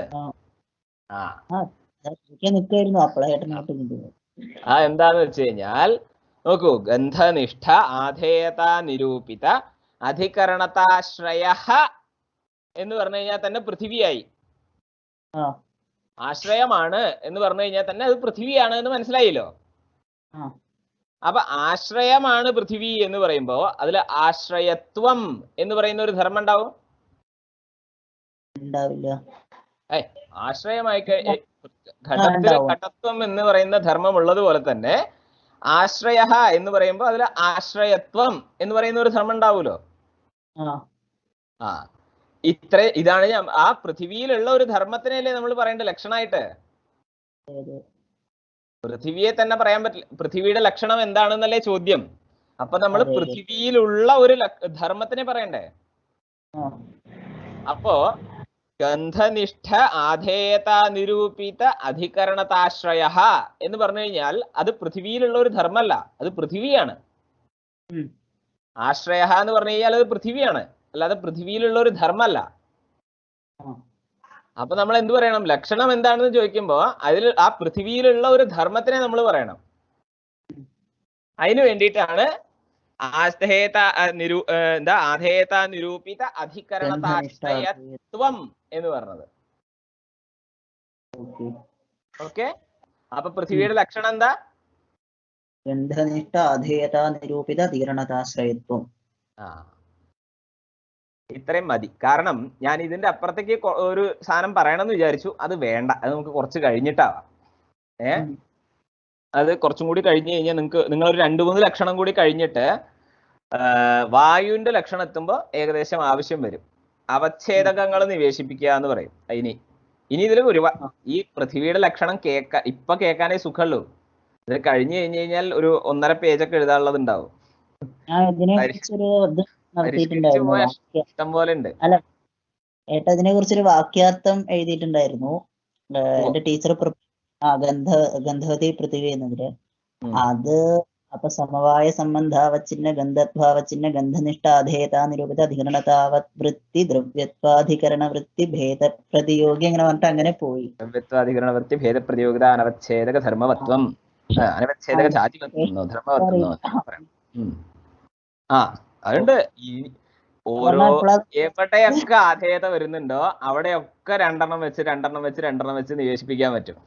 എന്താന്ന് വെച്ച് കഴിഞ്ഞാൽ നോക്കൂ. ഗന്ധനിഷ്ഠ ആധേയത നിരൂപിത അധികരണതാശ്രയ എന്ന് പറഞ്ഞു കഴിഞ്ഞാൽ തന്നെ പൃഥിവിയായി. ആശ്രയമാണ് എന്ന് പറഞ്ഞു കഴിഞ്ഞാൽ തന്നെ അത് പൃഥിവിയാണ് എന്ന് മനസ്സിലായല്ലോ. അപ്പൊ ആശ്രയമാണ് പൃഥിവി എന്ന് പറയുമ്പോ അതിൽ ആശ്രയത്വം എന്ന് പറയുന്ന ഒരു ധർമ്മം ഉണ്ടാവും? ആശ്രയമായി ഘടത്വം എന്ന് പറയുന്ന ധർമ്മം ഉള്ളതുപോലെ തന്നെ ആശ്രയ എന്ന് പറയുമ്പോൾ അതിൽ ആശ്രയത്വം എന്ന് പറയുന്ന ഒരു ധർമ്മം ഉണ്ടാവൂലോ. ഇതാണ് ആ പൃഥിവിയിലുള്ള ഒരു ധർമ്മത്തിനല്ലേ നമ്മൾ പറയേണ്ട ലക്ഷണമായിട്ട്. പൃഥിവിയെ തന്നെ പറയാൻ പറ്റില്ല. പൃഥിവിയുടെ ലക്ഷണം എന്താണെന്നല്ലേ ചോദ്യം. അപ്പൊ നമ്മൾ പൃഥിവിയിലുള്ള ഒരു ധർമ്മത്തിനെ പറയണ്ടേ. അപ്പോ ഗന്ധനിഷ്ഠ ആധേയത നിരൂപിത അധികരണതാശ്രയ എന്ന് പറഞ്ഞു കഴിഞ്ഞാൽ അത് പൃഥിവിയിലുള്ള ഒരു ധർമ്മല്ല, അത് പൃഥിവിയാണ്. ആശ്രയ എന്ന് പറഞ്ഞു കഴിഞ്ഞാൽ അത് പൃഥിവിയാണ്, അല്ലാതെ പൃഥിവിയിലുള്ള ഒരു ധർമ്മല്ല. അപ്പൊ നമ്മൾ എന്ത് പറയണം? ലക്ഷണം എന്താണെന്ന് ചോദിക്കുമ്പോ അതിൽ ആ പൃഥിവിയിലുള്ള ഒരു ധർമ്മത്തിനെ നമ്മൾ പറയണം. അതിനു വേണ്ടിയിട്ടാണ് ആധേയത നിരൂപിത അധികരണതാശ്രയത്വം എന്ന് പറഞ്ഞത്. ഓക്കെ, അപ്പൊ പൃഥിവിയുടെ ലക്ഷണം എന്താ? ഗന്ധനിഷ്ഠ ആധേയത നിരൂപിത അധികരണതാശ്രയത്വം. ഇത്രയും മതി. കാരണം ഞാൻ ഇതിന്റെ അപ്പുറത്തേക്ക് ഒരു സാധനം പറയണമെന്ന് വിചാരിച്ചു, അത് വേണ്ട, അത് നമുക്ക് കുറച്ച് കഴിഞ്ഞിട്ടാവാം. അത് കുറച്ചും കൂടി കഴിഞ്ഞു കഴിഞ്ഞാൽ നിങ്ങളൊരു 2-3 ലക്ഷണം കൂടി കഴിഞ്ഞിട്ട് വായുവിന്റെ ലക്ഷണം എത്തുമ്പോൾ ഏകദേശം ആവശ്യം വരും. അവച്ഛേദകങ്ങൾ നിവേശിപ്പിക്കുക എന്ന് പറയും. ഇനി ഇതിൽ ഈ പൃഥ്വിയുടെ ലക്ഷണം ഇപ്പൊ കേൾക്കാനേ സുഖമുള്ളൂ. ഇത് കഴിഞ്ഞു കഴിഞ്ഞു കഴിഞ്ഞാൽ ഒരു 1.5 പേജൊക്കെ എഴുതാനുള്ളത് ഉണ്ടാവും. ഇഷ്ടം പോലെ ഉണ്ട്. അല്ല ഏട്ടാ, ഇതിനെ കുറിച്ചൊരു വാക്യാർത്ഥം എഴുതിയിട്ടുണ്ടായിരുന്നു എന്റെ ടീച്ചർ. ഗന്ധവതി പൃഥ്വി എന്നതില് അത് അപ്പൊ സമവായ സംബന്ധാവച്ചിന്ന ഗന്ധത്വാവച്ചിന്ന ഗന്ധനിഷ്ഠ ആധേയത നിരൂപിത അധികരണതാവത് വൃത്തി ദ്രവ്യത്വാധികരണ വൃത്തി ഭേദ പ്രതിയോഗി അങ്ങനെ പറഞ്ഞിട്ട് അങ്ങനെ പോയി. ദ്രവ്യത്വാധികരണ വൃത്തി ഭേദ പ്രതിയോഗിത അനവച്ഛേദക ധർമ്മവത്വം, അനവച്ഛേദക ജാതിവത്വം, ധർമ്മവത്വം. അതുകൊണ്ട് ഓരോ എവിടെയൊക്കെ ആധേയത വരുന്നുണ്ടോ അവിടെയൊക്കെ 2 വെച്ച് നിവേശിപ്പിക്കാൻ പറ്റും.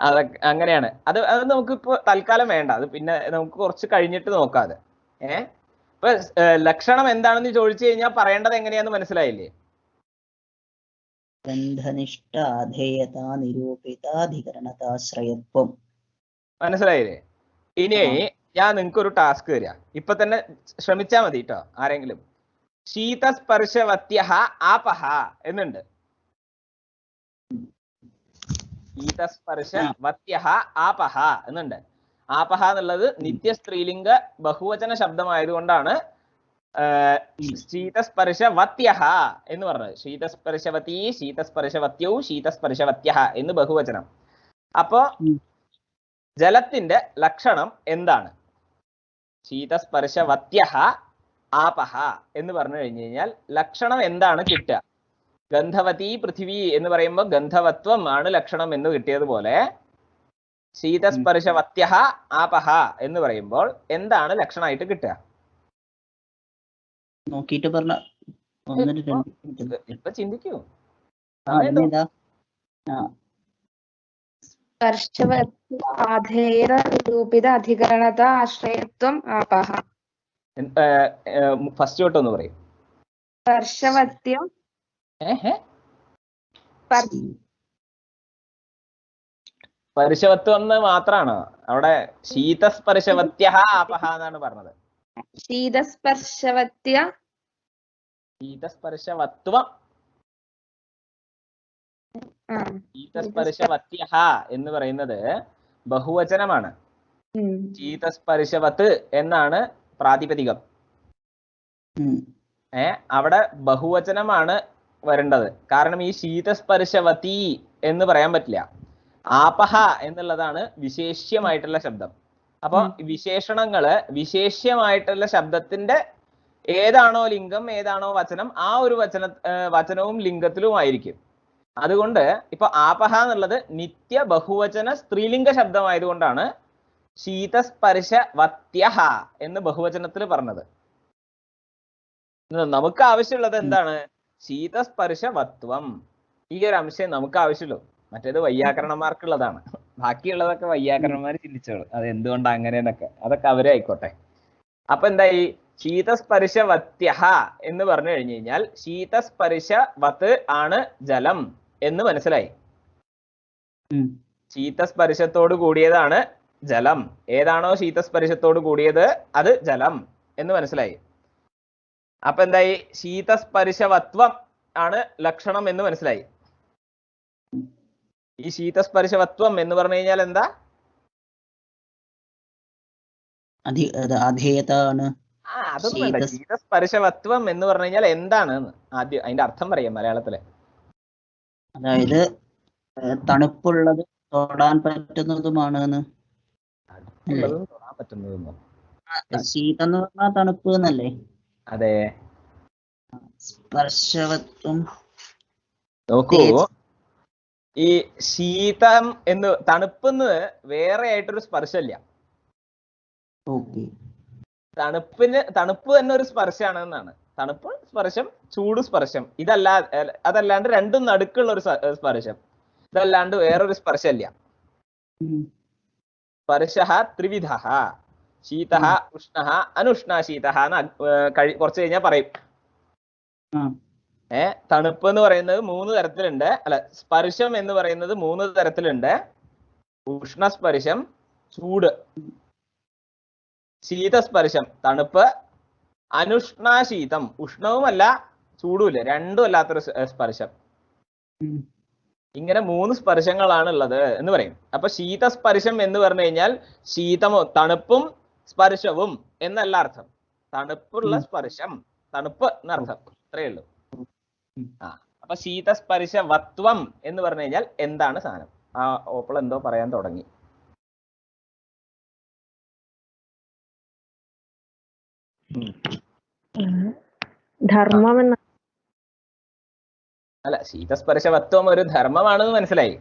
അതൊക്കെ അങ്ങനെയാണ്. അത് നമുക്കിപ്പോ തൽക്കാലം വേണ്ട, അത് പിന്നെ നമുക്ക് കുറച്ച് കഴിഞ്ഞിട്ട് നോക്കാം. അത് ഇപ്പൊ ലക്ഷണം എന്താണെന്ന് ചോദിച്ചു കഴിഞ്ഞാൽ പറയേണ്ടത് എങ്ങനെയാന്ന് മനസ്സിലായില്ലേ? ഗന്ധനിഷ്ഠ ആധേയത നിരൂപിത അധികരണതാശ്രയത്വം മനസ്സിലായില്ലേ? ഇനി ഞാൻ നിങ്ങൾക്ക് ഒരു ടാസ്ക് തരാം, ഇപ്പൊ തന്നെ ശ്രമിച്ചാ മതി കേട്ടോ. ആരെങ്കിലും ശീതസ്പർശവത്യഃ ആപഹ എന്നുണ്ട്. ശീതസ്പർശവത്യഃ ആപഹ എന്നുണ്ട്. ആപഹ എന്നുള്ളത് നിത്യസ്ത്രീലിംഗ ബഹുവചന ശബ്ദമായതുകൊണ്ടാണ് ശീതസ്പർശവത്യഃ എന്ന് പറഞ്ഞത്. ശീതസ്പർശവതീ, ശീതസ്പർശവത്യൗ, ശീതസ്പർശവത്യഃ എന്ന് ബഹുവചനം. അപ്പോ ജലത്തിന്റെ ലക്ഷണം എന്താണ്? ശീതസ്പർശവത്യഃ ആപഹ എന്ന് പറഞ്ഞു കഴിഞ്ഞു കഴിഞ്ഞാൽ ലക്ഷണം എന്താണ് കിട്ടുക? ഗന്ധവതി പൃഥിവി എന്ന് പറയുമ്പോൾ ഗന്ധവത്വം ആണ് ലക്ഷണം എന്ന് കിട്ടിയതുപോലെ ശീതസ്പർശവത്യഃ ആപഹ എന്ന് പറയുമ്പോൾ എന്താണ് ലക്ഷണമായിട്ട് കിട്ടുക? നോക്കിയിട്ട് പറഞ്ഞ ഇപ്പൊ ചിന്തിക്കൂ. ആധേയത നിരൂപിത അധികരണത ആശ്രയത്വം ആപഹ. ഫസ്റ്റ് തൊട്ടൊന്ന് പറയും. സ്പർശവത്യം സ്പർശവത്വം എന്ന് മാത്രാണ് അവിടെ. ശീതസ്പർശവത്യഃ ആപഹ എന്നാണ് പറഞ്ഞത്. ശീതസ്പർശവത്വം ശീതസ്പർശവത്യഃ എന്ന് പറയുന്നത് ബഹുവചനമാണ്. ശീതസ്പർശവത്ത് എന്നാണ് പ്രാതിപതികം. അവിടെ ബഹുവചനമാണ് വരേണ്ടത്. കാരണം ഈ ശീതസ്പർശവതി എന്ന് പറയാൻ പറ്റില്ല. ആപഹ എന്നുള്ളതാണ് വിശേഷ്യമായിട്ടുള്ള ശബ്ദം. അപ്പൊ വിശേഷണങ്ങള് വിശേഷ്യമായിട്ടുള്ള ശബ്ദത്തിന്റെ ഏതാണോ ലിംഗം ഏതാണോ വചനം ആ ഒരു വചനവും ലിംഗത്തിലും ആയിരിക്കും. അതുകൊണ്ട് ഇപ്പൊ ആപഹ എന്നുള്ളത് നിത്യ ബഹുവചന സ്ത്രീലിംഗ ശബ്ദമായതുകൊണ്ടാണ് ശീതസ്പർശവത്യഃ എന്ന് ബഹുവചനത്തിൽ പറഞ്ഞത്. നമുക്ക് ആവശ്യമുള്ളത് എന്താണ്? ശീതസ്പർശവത്വം. ഈ ഒരു അംശം നമുക്ക് ആവശ്യമുള്ളൂ. മറ്റേത് വൈയാകരണന്മാർക്കുള്ളതാണ്. ബാക്കിയുള്ളതൊക്കെ വൈയാകരണന്മാർ ചിന്തിച്ചോളൂ അത് എന്തുകൊണ്ടാണ് അങ്ങനെയെന്നൊക്കെ. അതൊക്കെ അവരെ ആയിക്കോട്ടെ. അപ്പൊ എന്തായി? ശീതസ്പർശവത്യഃ എന്ന് പറഞ്ഞു കഴിഞ്ഞു കഴിഞ്ഞാൽ ശീതസ്പർശവത്ത് ആണ് ജലം എന്ന് മനസ്സിലായി. ശീതസ്പർശത്തോട് കൂടിയതാണ് ജലം. ഏതാണോ ശീതസ്പർശത്തോട് കൂടിയത് അത് ജലം എന്ന് മനസ്സിലായി. അപ്പൊ എന്തായി? ശീതസ്പർശവത്വം ആണ് ലക്ഷണം എന്ന് മനസ്സിലായി. ഈ ശീതസ്പർശവത്വം എന്ന് പറഞ്ഞു കഴിഞ്ഞാൽ എന്താ? അധേയതാണ്. അതൊന്നും വേണ്ട. ശീതസ്പർശവത്വം എന്ന് പറഞ്ഞു കഴിഞ്ഞാൽ എന്താണ് ആദ്യം അതിന്റെ അർത്ഥം പറയാം മലയാളത്തില്. അതായത് തണുപ്പുള്ളത് തൊടാൻ പറ്റുന്നതുമാണ്. തണുപ്പുള്ളതും തൊടാൻ പറ്റുന്നതും. ശീതം എന്ന് പറഞ്ഞാൽ തണുപ്പ് എന്നല്ലേ? അതെ. സ്പർശവത്വം നോക്കൂ, ഈ ശീതം എന്ന് തണുപ്പെന്ന് വേറെ ആയിട്ടൊരു സ്പർശമില്ല. തണുപ്പ് തന്നെ ഒരു സ്പർശമാണ് എന്നാണ്. തണുപ്പ് സ്പർശം, ചൂട് സ്പർശം, അതല്ലാണ്ട് രണ്ടും നടുക്കുള്ള ഒരു സ്പർശം. ഇതല്ലാണ്ട് വേറൊരു സ്പർശമില്ല. സ്പർശഃ ത്രിവിധഃ, ശീതഃ ഉഷ്ണഃ അനുഷ്ണശീതഃ എന്ന് കുറച്ച് കഴിഞ്ഞാൽ പറയും. തണുപ്പ് എന്ന് പറയുന്നത് 3 തരത്തിലുണ്ട്. അല്ല, സ്പർശം എന്ന് പറയുന്നത് 3 തരത്തിലുണ്ട്. ഉഷ്ണസ്പർശം, ചൂട്. ശീതസ്പർശം തണുപ്പ്, അനുഷ്ണശീതം ഉഷ്ണവുമല്ല ചൂടുമില്ല, രണ്ടും അല്ലാത്തൊരു സ്പർശം. ഇങ്ങനെ 3 സ്പർശങ്ങളാണ് ഉള്ളത് എന്ന് പറയും. അപ്പൊ ശീതസ്പർശം എന്ന് പറഞ്ഞു കഴിഞ്ഞാൽ ശീതമോ തണുപ്പും സ്പർശവും എന്നല്ല അർത്ഥം. തണുപ്പുള്ള സ്പർശം, തണുപ്പ് എന്നർത്ഥം. അത്രയേ ഉള്ളൂ. അപ്പൊ ശീതസ്പർശവത്വം എന്ന് പറഞ്ഞു കഴിഞ്ഞാൽ എന്താണ് സാധനം? ആ ഓപ്പോൾ എന്തോ പറയാൻ തുടങ്ങി. ധർമ്മം എന്ന അല്ല, ശീതസ്പർശവത്വം ഒരു ധർമ്മമാണെന്ന് മനസ്സിലായി.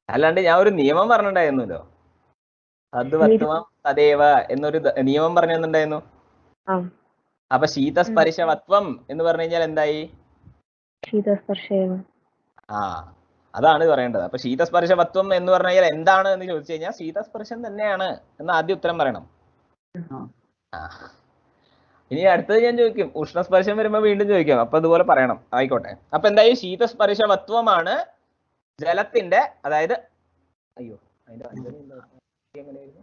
അല്ലാണ്ട് ഞാൻ ഒരു നിയമം പറഞ്ഞിട്ടുണ്ടായിരുന്നല്ലോ. തദ്വത്വം തദേവ എന്നൊരു നിയമം പറഞ്ഞു തന്നിട്ടുണ്ടായിരുന്നു. അപ്പൊ ശീതസ്പർശവത്വം എന്ന് പറഞ്ഞു കഴിഞ്ഞാൽ എന്തായി? അതാണ് പറയേണ്ടത്. അപ്പൊ ശീതസ്പർശവത്വം എന്ന് പറഞ്ഞു കഴിഞ്ഞാൽ എന്താണ് എന്ന് ചോദിച്ചു കഴിഞ്ഞാൽ ശീതസ്പർശം തന്നെയാണ് എന്ന് ആദ്യം ഉത്തരം പറയണം. ഇനി അടുത്തത് ഞാൻ ചോദിക്കും, ഉഷ്ണസ്പർശം വരുമ്പോ വീണ്ടും ചോദിക്കാം. അപ്പൊ അതുപോലെ പറയണം. ആയിക്കോട്ടെ. അപ്പൊ എന്തായാലും ശീതസ്പർശവത്വമാണ് ജലത്തിന്റെ, അതായത് അതിന്റെ എങ്ങനെയായിരുന്നു?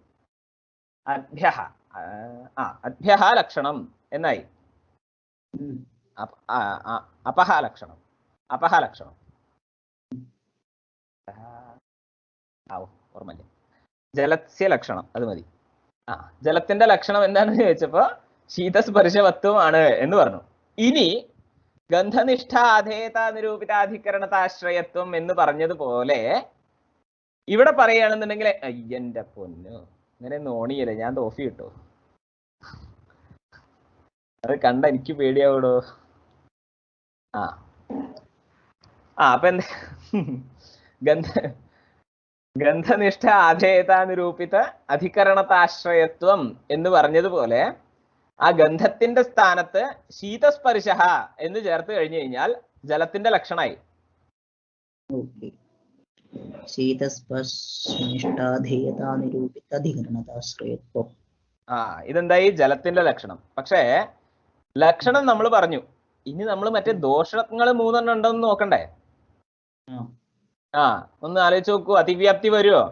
അഭ്യഹ ലക്ഷണം എന്നായി. അപഹ ലക്ഷണം ഓർമ്മല്ലേ? ജലസ്യ ലക്ഷണം, അത് മതി. ജലത്തിന്റെ ലക്ഷണം എന്താണെന്ന് ചോദിച്ചപ്പോ ശീതസ്പർശവത്വമാണ് എന്ന് പറഞ്ഞു. ഇനി ഗന്ധനിഷ്ഠ അധേയത നിരൂപിതാധികരണതാശ്രയത്വം എന്ന് പറഞ്ഞതുപോലെ ഇവിടെ പറയുകയാണെന്നുണ്ടെങ്കിൽ, അയ്യന്റെ പൊന്നു, ഇങ്ങനെ നോണിയല്ലേ, ഞാൻ തോഫി കിട്ടോ? അത് കണ്ട എനിക്ക് പേടിയാവൂടോ. അപ്പൊ എന്താ ഗന്ധനിഷ്ഠ ആധേയത നിരൂപിത അധികരണതാശ്രയത്വം എന്ന് പറഞ്ഞതുപോലെ ആ ഗന്ധത്തിന്റെ സ്ഥാനത്ത് ശീതസ്പർശ എന്ന് ചേർത്ത് കഴിഞ്ഞു കഴിഞ്ഞാൽ ജലത്തിന്റെ ലക്ഷണമായി. ഇതെന്തായി? ജലത്തിന്റെ ലക്ഷണം. പക്ഷേ ലക്ഷണം നമ്മൾ പറഞ്ഞു. ഇനി നമ്മൾ മറ്റേ ദോഷങ്ങൾ 3 ഉണ്ടോന്ന് നോക്കണ്ടേ? ഒന്ന് ആലോചിച്ച് നോക്കൂ. അതിവ്യാപ്തി വരുമോ?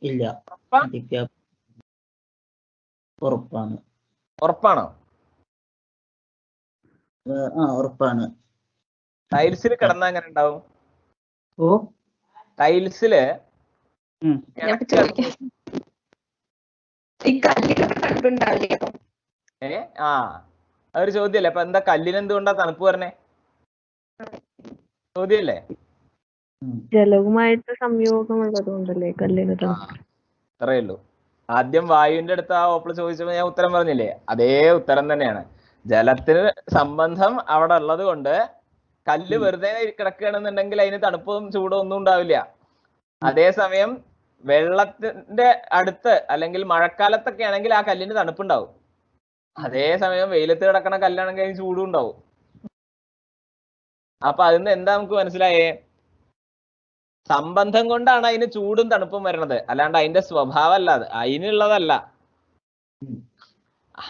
ഇല്ല. ഉറപ്പാണോ? ഉറപ്പാണ്. ടൈൽസിൽ കിടന്നാ എങ്ങനെ ഉണ്ടാവും? ടൈൽസില് അതൊരു ചോദ്യല്ലേ? അപ്പൊ എന്താ കല്ലിന് എന്തുകൊണ്ടാ തണുപ്പ് പറഞ്ഞേ? ചോദ്യല്ലേ? ജലവുമായിട്ട് സംയോഗമുള്ളത് കൊണ്ടല്ലേ കല്ലിന് തണുപ്പ്. അത്രയേ ഉള്ളൂ. ആദ്യം വായുവിന്റെ അടുത്ത് ആ ഓപ്പിൾ ചോദിച്ചപ്പോ ഞാൻ ഉത്തരം പറഞ്ഞില്ലേ? അതേ ഉത്തരം തന്നെയാണ്. ജലത്തിന് സംബന്ധം അവിടെ ഉള്ളത് കൊണ്ട് കല്ല് വെറുതെ കിടക്കുകയാണെന്നുണ്ടെങ്കിൽ അതിന് തണുപ്പും ചൂടും ഒന്നും ഉണ്ടാവില്ല. അതേസമയം വെള്ളത്തിന്റെ അടുത്ത് അല്ലെങ്കിൽ മഴക്കാലത്തൊക്കെ ആണെങ്കിൽ ആ കല്ലിന് തണുപ്പുണ്ടാവും. അതേസമയം വെയിലത്ത് കിടക്കണ കല്ലാണെങ്കിൽ അതിന് ചൂടും ഉണ്ടാവും. അപ്പൊ അതിന് എന്താ നമുക്ക് മനസ്സിലായേ? സംബന്ധം കൊണ്ടാണ് അതിന് ചൂടും തണുപ്പും വരണത്, അല്ലാണ്ട് അതിന്റെ സ്വഭാവം അല്ലാതെ അതിനുള്ളതല്ല.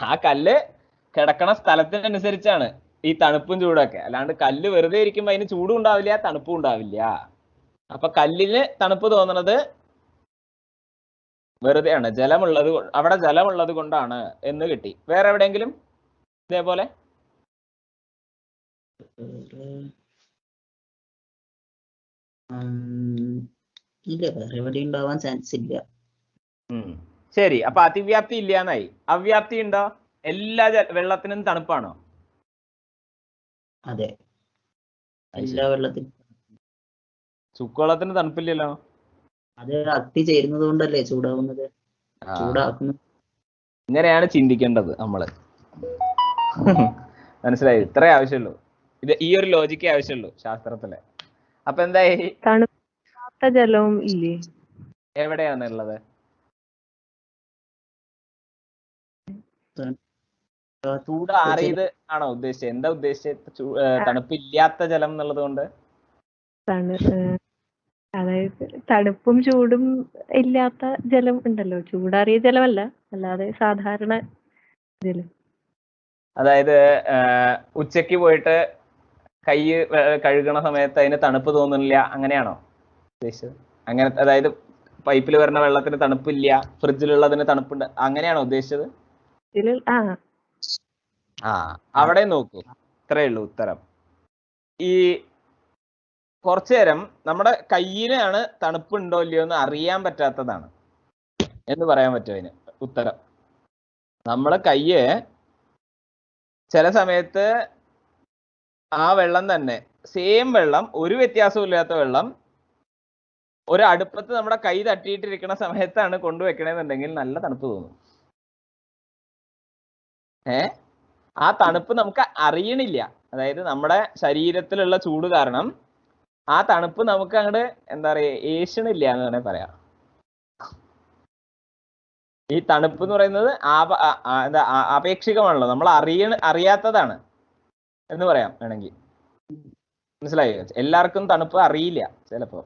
ആ കല്ല് കിടക്കണ സ്ഥലത്തിനനുസരിച്ചാണ് ഈ തണുപ്പും ചൂടൊക്കെ. അല്ലാണ്ട് കല്ല് വെറുതെ ഇരിക്കുമ്പോ അതിന് ചൂടും ഉണ്ടാവില്ല, തണുപ്പും ഉണ്ടാവില്ല. അപ്പൊ കല്ലിന് തണുപ്പ് തോന്നണത് വെറുതെയാണ്. ജലമുള്ളത് അവിടെ ജലമുള്ളത് കൊണ്ടാണ് എന്ന് കിട്ടി. വേറെ എവിടെയെങ്കിലും ഇതേപോലെ? ഇല്ല, വേറെ എവിടെ ഉണ്ടാവാൻ ചാൻസ് ഇല്ല. ശരി, അപ്പൊ അതിവ്യാപ്തി ഇല്ലാന്നായി. അവ്യാപ്തി ഉണ്ടോ? എല്ലാ വെള്ളത്തിനും തണുപ്പാണോ? അതെ, എല്ലാ വെള്ളത്തിനും. ചുക്കുവെള്ളത്തിന് തണുപ്പില്ലല്ലോ. അത് അഗ്നി ചേരുന്നത് കൊണ്ടല്ലേ ചൂടാവുന്നത്, ചൂടാക്കുന്നത്. ഇങ്ങനെയാണ് ചിന്തിക്കേണ്ടത് നമ്മള്. മനസ്സിലായി? ഇത്രേ ആവശ്യമുള്ളൂ. ഇത് ഈ ഒരു ലോജിക്കേ ആവശ്യമുള്ളൂ ശാസ്ത്രത്തിലെ. അപ്പൊ എന്തായി? തണുത്ത ജലവും ഇല്ലേ? എവിടെയാണ് ഉള്ളത്? ചൂടാറിയത് ആണോ ഉദ്ദേശിച്ചത്? എന്താ ഉദ്ദേശിച്ചത്? തണുപ്പില്ലാത്ത ജലം എന്നുള്ളത് കൊണ്ട് അതായത് തണുപ്പും ചൂടും ഇല്ലാത്ത ജലം ഉണ്ടല്ലോ, ചൂടാറിയ ജലമല്ല, അല്ലാതെ സാധാരണ ജലം. അതായത് ഉച്ചക്ക് പോയിട്ട് കൈ കഴുകണ സമയത്ത് അതിന് തണുപ്പ് തോന്നുന്നില്ല, അങ്ങനെയാണോ ഉദ്ദേശിച്ചത്? അങ്ങനെ, അതായത് പൈപ്പിൽ വരുന്ന വെള്ളത്തിന് തണുപ്പില്ല, ഫ്രിഡ്ജിലുള്ളതിന് തണുപ്പുണ്ട്, അങ്ങനെയാണോ ഉദ്ദേശിച്ചത്? അവിടെ നോക്കൂ, ഇത്രയേ ഉള്ളൂ ഉത്തരം. ഈ കുറച്ചു നേരം നമ്മുടെ കയ്യിനാണ് തണുപ്പുണ്ടോ ഇല്ലയോ എന്ന് അറിയാൻ പറ്റാത്തതാണ് എന്ന് പറയാൻ പറ്റുമോ അതിന് ഉത്തരം? നമ്മളെ കയ്യ് ചില സമയത്ത് ആ വെള്ളം തന്നെ, സെയിം വെള്ളം, ഒരു വ്യത്യാസവും ഇല്ലാത്ത വെള്ളം, ഒരു അടുപ്പത്ത് നമ്മുടെ കൈ തട്ടിയിട്ടിരിക്കുന്ന സമയത്താണ് കൊണ്ടുവെക്കണമെന്നുണ്ടെങ്കിൽ നല്ല തണുപ്പ് തോന്നും. ആ തണുപ്പ് നമുക്ക് അറിയണില്ല. അതായത് നമ്മുടെ ശരീരത്തിലുള്ള ചൂട് കാരണം ആ തണുപ്പ് നമുക്ക് അങ്ങോട്ട് എന്താ പറയാ ഏഷണില്ല എന്ന് വേണേൽ പറയാം. ഈ തണുപ്പ് എന്ന് പറയുന്നത് എന്താ ആപേക്ഷികമാണല്ലോ, നമ്മൾ അറിയാത്തതാണ് എന്ന് പറയാം വേണമെങ്കിൽ. മനസ്സിലായോ? എല്ലാവർക്കും തണുപ്പ് അറിയില്ല ചിലപ്പോ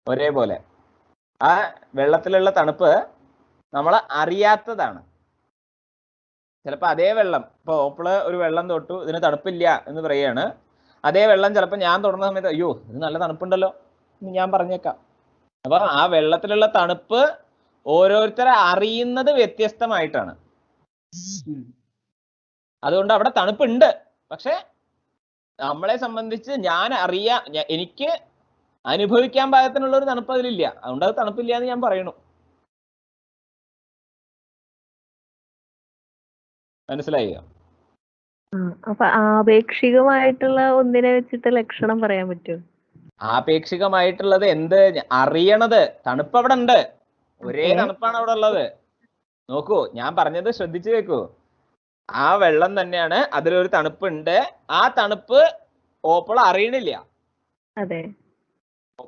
ഒരേപോലെ. ആ വെള്ളത്തിലുള്ള തണുപ്പ് നമ്മൾ അറിയാത്തതാണ്. ചിലപ്പോൾ അതേ വെള്ളം, ഇപ്പോൾ ഓപ്പിള് ഒരു വെള്ളം തൊട്ടു, ഇതിന് തണുപ്പില്ല എന്ന് പറയാണ്. അതേ വെള്ളം ചിലപ്പോൾ ഞാൻ തൊടുന്ന സമയത്ത് അയ്യോ ഇത് നല്ല തണുപ്പുണ്ടല്ലോ എന്ന് ഞാൻ പറഞ്ഞേക്കാം. അപ്പൊ ആ വെള്ളത്തിലുള്ള തണുപ്പ് ഓരോരുത്തരെ അറിയുന്നത് വ്യത്യസ്തമായിട്ടാണ്. അതുകൊണ്ട് അവിടെ തണുപ്പുണ്ട്, പക്ഷെ നമ്മളെ സംബന്ധിച്ച് എനിക്ക് അനുഭവിക്കാൻ പാകത്തിനുള്ള ഒരു തണുപ്പ് അതിലില്ല. അതുകൊണ്ട് അത് തണുപ്പില്ല എന്ന് ഞാൻ പറയണു. മനസ്സിലായോ? അപ്പൊ ആപേക്ഷികമായിട്ടുള്ള ഒന്നിനെ വെച്ചിട്ട് ലക്ഷണം പറയാൻ പറ്റുമോ? ആപേക്ഷികമായിട്ടുള്ളത് എന്ത്? അറിയണത് തണുപ്പ് അവിടെ ഉണ്ട്, ഒരേ തണുപ്പാണ് അവിടെ ഉള്ളത്. നോക്കൂ, ഞാൻ പറഞ്ഞത് ശ്രദ്ധിച്ചു വെക്കൂ. ആ വെള്ളം തന്നെയാണ്, അതിലൊരു തണുപ്പുണ്ട്. ആ തണുപ്പ് ഓപ്പിൾ അറിയണില്ല. അതെ.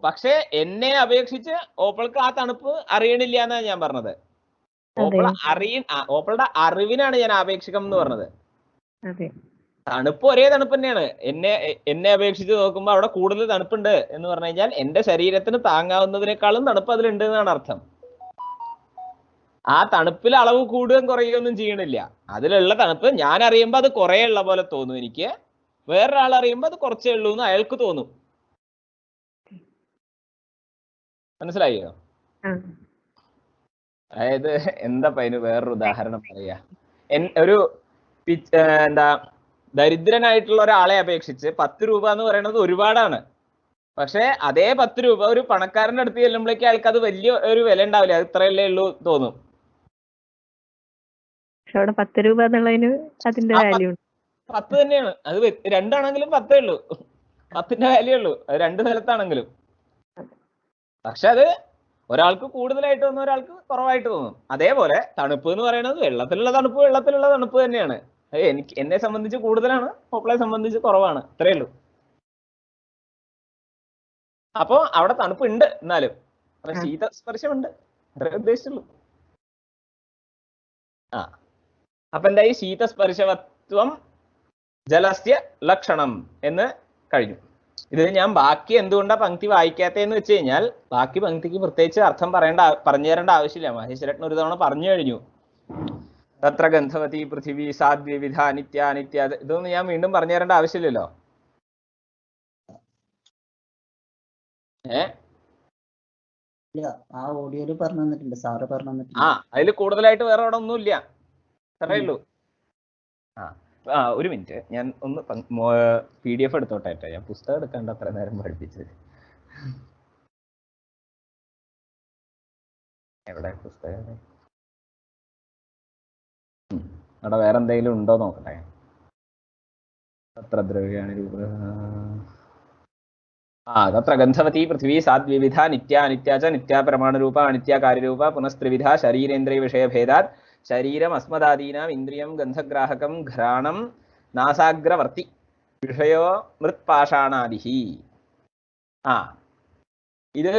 പക്ഷെ എന്നെ അപേക്ഷിച്ച് ഓപ്പിൾക്ക് ആ തണുപ്പ് അറിയണില്ല എന്നാണ് ഞാൻ പറഞ്ഞത്. ഓപ്പിളുടെ അറിവിനാണ് ഞാൻ ആപേക്ഷികം എന്ന് പറഞ്ഞത്. തണുപ്പ് ഒരേ തണുപ്പ് തന്നെയാണ്. എന്നെ അപേക്ഷിച്ച് നോക്കുമ്പോൾ അവിടെ കൂടുതൽ തണുപ്പുണ്ട് എന്ന് പറഞ്ഞു കഴിഞ്ഞാൽ എന്റെ ശരീരത്തിന് താങ്ങാവുന്നതിനേക്കാളും തണുപ്പ് അതിലുണ്ട് എന്നാണ് അർത്ഥം. ആ തണുപ്പിൽ അളവ് കൂടുകയും കുറയുകയൊന്നും ചെയ്യണില്ല. അതിലുള്ള തണുപ്പ് ഞാൻ അറിയുമ്പോൾ അത് കുറേ ഉള്ള പോലെ തോന്നും എനിക്ക്, വേറൊരാൾ അറിയുമ്പോൾ അത് കുറച്ചേ ഉള്ളൂ എന്ന് അയാൾക്ക് തോന്നും. മനസ്സിലായോ? അതായത് എന്താ അതിന് വേറൊരു ഉദാഹരണം പറയാ. ഒരു എന്താ ദരിദ്രനായിട്ടുള്ള ഒരാളെ അപേക്ഷിച്ച് 10 രൂപ എന്ന് പറയുന്നത് ഒരുപാടാണ്. പക്ഷെ അതേ 10 രൂപ ഒരു പണക്കാരന്റെ അടുത്ത് ചെല്ലുമ്പോഴേക്കും അയാൾക്ക് അത് വലിയ ഒരു വില ഉണ്ടാവില്ല, അത് ഇത്രയല്ലേ ഉള്ളൂ തോന്നും. 10 രൂപ എന്നുള്ളതിന് അതിന്റെ വാല്യൂ 10 തന്നെയാണ്. അത് 2 ആണെങ്കിലും 10 ഉള്ളൂ, 10ന്റെ വാല്യൂ ഉള്ളൂ. അത് 2 സ്ഥലത്താണെങ്കിലും. പക്ഷെ അത് ഒരാൾക്ക് കൂടുതലായിട്ട് തോന്നും, ഒരാൾക്ക് കുറവായിട്ട് തോന്നും. അതേപോലെ തണുപ്പ് എന്ന് പറയുന്നത് വെള്ളത്തിലുള്ള തണുപ്പ് തന്നെയാണ്. എന്നെ സംബന്ധിച്ച് കൂടുതലാണ്, ഓപ്പിളെ സംബന്ധിച്ച് കുറവാണ്, ഇത്രയേ ഉള്ളൂ. അപ്പൊ അവിടെ തണുപ്പ് ഉണ്ട്, എന്നാലും അപ്പൊ ശീതസ്പർശമുണ്ട്, അത്രേ ഉദ്ദേശിച്ചുള്ളൂ. അപ്പൊ എന്തായി? ശീതസ്പർശവത്വം ജലസ്യ ലക്ഷണം എന്ന് കഴിഞ്ഞു. ഇത് ഞാൻ ബാക്കി എന്തുകൊണ്ടാ പങ്ക്തി വായിക്കാത്തതെന്ന് വെച്ച് കഴിഞ്ഞാൽ, ബാക്കി പങ്ക്തിക്ക് പ്രത്യേകിച്ച് അർത്ഥം പറഞ്ഞു തരേണ്ട ആവശ്യമില്ല. മഹേശ്വരൻ ഒരു തവണ പറഞ്ഞു കഴിഞ്ഞു. തത്ര ഗന്ധവതി പൃഥിവി സാദ്വിവിധ അനിത്യ. ഇതൊന്നും ഞാൻ വീണ്ടും പറഞ്ഞു തരേണ്ട ആവശ്യമില്ലല്ലോ. ഇല്ല, ആ ഓഡിയോയില് പറഞ്ഞു തന്നിട്ടുണ്ട്, സാറ് പറഞ്ഞു ആ തന്നിട്ടുണ്ട്. അതിൽ കൂടുതലായിട്ട് വേറെ അവിടെ ഒന്നുമില്ല, അത്രേ ഉള്ളൂ. ഒരു മിനിറ്റ്, ഞാൻ ഒന്ന് PDF എടുത്തോട്ടെ ഏട്ടാ. ഞാൻ പുസ്തകം എടുക്കാണ്ട് അത്ര നേരം പഠിപ്പിച്ചത്. എവിടെ പുസ്തകം? അവിടെ വേറെ എന്തെങ്കിലും ഉണ്ടോ നോക്കട്ടെ. തത്ര ദ്രവ്യാണി രൂപ. തത്ര ഗന്ധവതി പൃഥ്വി സാദ്വിവിധ നിത്യ അനിത്യ ച നിത്യ പ്രമാണരൂപ അനിത്യ കാര്യരൂപ പുനസ്ത്രിവിധ ശരീരേന്ദ്രിയ വിഷയഭേദാത് ശരീരം അസ്മദാദീനാം ഇന്ദ്രിയം ഗന്ധഗ്രാഹകം ഘ്രാണം നാസാഗ്രവർത്തി വിഷയോ മൃത്പാഷാണാദിഹി. ഇത്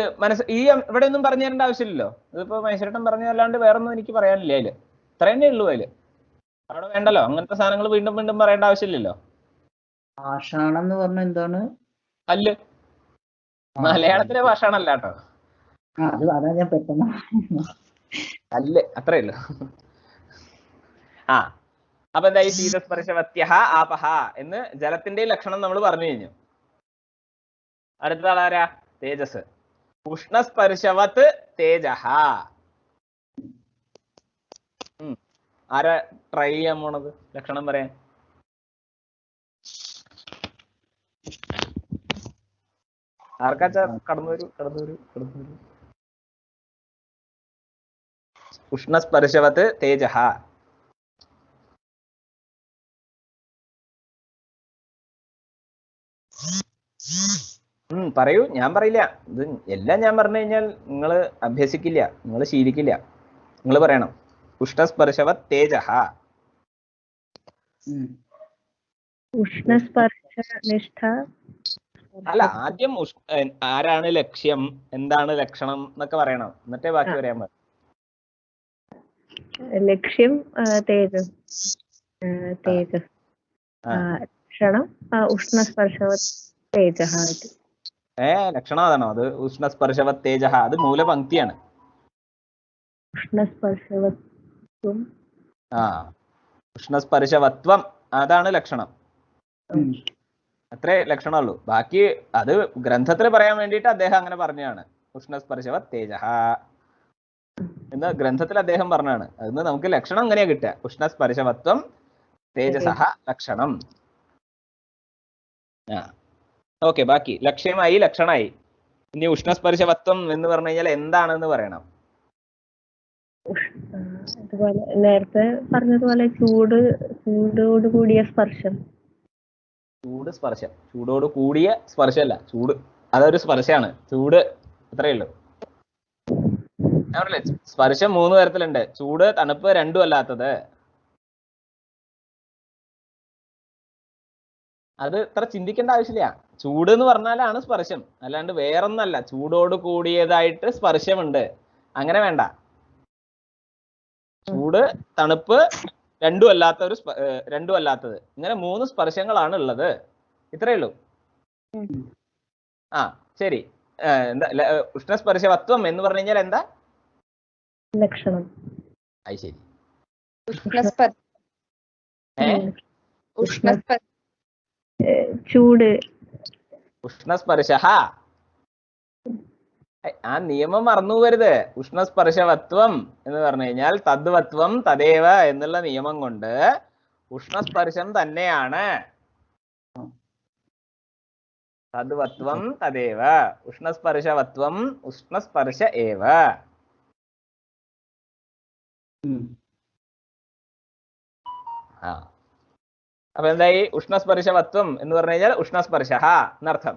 ഈ ഇവിടെ ഒന്നും പറഞ്ഞു തരേണ്ട ആവശ്യമില്ലല്ലോ. ഇതിപ്പോ മഹേശ്വരട്ടൻ പറഞ്ഞല്ലാണ്ട് വേറൊന്നും എനിക്ക് പറയാനില്ല അതില്. ഇത്ര തന്നെ ഉള്ളൂ അതില്. അവിടെ വേണ്ടല്ലോ അങ്ങനത്തെ സാധനങ്ങൾ വീണ്ടും വീണ്ടും പറയേണ്ട ആവശ്യമില്ലല്ലോ. പാഷാണം എന്ന് പറഞ്ഞ എന്താണ്? കല്ല്. മലയാളത്തിലെ ഭാഷയാണല്ല കേട്ടോ. അതാ ഞാൻ പെട്ടെന്ന്. കല്ല്, അത്രേ ഉള്ളൂ. അപ്പൊ എന്തായി? ശീതസ്പർശവത്യഹ ആപഹ എന്ന് ജലത്തിന്റെ ലക്ഷണം നമ്മൾ പറഞ്ഞു കഴിഞ്ഞു. അടുത്ത ആളാരാ? തേജസ്. ഉഷ്ണസ്പർശവത് തേജഹ. ആരാ ട്രൈ ചെയ്യാൻ പോണത് ലക്ഷണം പറയാൻ? ആർക്കാച്ചാ? കടന്നു വരൂ. ഉഷ്ണസ്പർശവത് തേജഹ. പറയൂ, ഞാൻ പറയില്ല. ഇത് എല്ലാം ഞാൻ പറഞ്ഞു കഴിഞ്ഞാൽ നിങ്ങൾ അഭ്യസിക്കില്ല, നിങ്ങൾ ശീലിക്കില്ല. നിങ്ങൾ പറയണം ഉഷ്ണസ്പർശവത് തേജഹ. ഉഷ്ണസ്പർശനിഷ്ഠ. അല്ല, ആദ്യം ആരാണ് ലക്ഷ്യം, എന്താണ് ലക്ഷണം എന്നൊക്കെ പറയണം, എന്നിട്ടേ ബാക്കി പറയാൻ പാടില്ല. ലക്ഷ്യം തേജസ്. ലക്ഷണം ഉഷ്ണസ്പർശവത് തേജഹ. ലക്ഷണം അതാണോ? അത് ഉഷ്ണസ്പർശവത് തേജഹ, അത് മൂലപംക്തിയാണ്. ഉഷ്ണസ്പർശവത്വം. ഉഷ്ണസ്പർശവത്വം അതാണ് ലക്ഷണം. അത്രേ ലക്ഷണമുള്ളൂ. ബാക്കി അത് ഗ്രന്ഥത്തിൽ പറയാൻ വേണ്ടിയിട്ട് അദ്ദേഹം അങ്ങനെ പറഞ്ഞതാണ്. ഉഷ്ണസ്പർശവത് തേജഹ എന്ന് ഗ്രന്ഥത്തിൽ അദ്ദേഹം പറഞ്ഞാണ്. അതിന് നമുക്ക് ലക്ഷണം എങ്ങനെയാ കിട്ടുക? ഉഷ്ണസ്പർശവത്വം തേജസഹ ലക്ഷണം. ഓക്കെ, ബാക്കി ലക്ഷ്യമായി, ലക്ഷണമായി. ഇനി ഉഷ്ണസ്പർശവത്വം എന്ന് പറഞ്ഞു കഴിഞ്ഞാൽ എന്താണെന്ന് പറയണം. അതുപോലെ നേരത്തെ പറഞ്ഞതുപോലെ ചൂടോട് കൂടിയ സ്പർശം. സ്പർശം, ചൂടോട് കൂടിയ സ്പർശമല്ല, ചൂട് അതൊരു സ്പർശമാണ്. ചൂട്, അത്രയേ ഉള്ളൂ. ഞാൻ പറഞ്ഞില്ലേ സ്പർശം 3 തരത്തിലുണ്ട്. ചൂട്, തണുപ്പ്, രണ്ടും അല്ലാത്തത്. അത് ഇത്ര ചിന്തിക്കേണ്ട ആവശ്യമില്ല. ചൂട് എന്ന് പറഞ്ഞാലാണ് സ്പർശം, അല്ലാണ്ട് വേറൊന്നല്ല. ചൂടോട് കൂടിയതായിട്ട് സ്പർശമുണ്ട്, അങ്ങനെ വേണ്ട. ചൂട്, തണുപ്പ്, രണ്ടും അല്ലാത്തത്, ഇങ്ങനെ 3 സ്പർശങ്ങളാണ് ഉള്ളത്. ഇത്രയേ ഉള്ളൂ. ശരി. എന്താ ഉഷ്ണസ്പർശവത്വം എന്ന് പറഞ്ഞു കഴിഞ്ഞാൽ എന്താ ലക്ഷണം? അത് ശരി. ചൂട്. ഉഷ്ണസ്പർശഃ. ആ നിയമം മറന്നു പോകരുത്. ഉഷ്ണസ്പർശവത്വം എന്ന് പറഞ്ഞു കഴിഞ്ഞാൽ തദ്വത്വം തദേവ എന്നുള്ള നിയമം കൊണ്ട് ഉഷ്ണസ്പർശം തന്നെയാണ്. തദ്വത്വം തദേവ. ഉഷ്ണസ്പർശവത്വം ഉഷ്ണസ്പർശ ഏവ. അപ്പൊ എന്തായി? ഉഷ്ണസ്പർശവത്വം എന്ന് പറഞ്ഞു കഴിഞ്ഞാൽ ഉഷ്ണസ്പർശ എന്നർത്ഥം.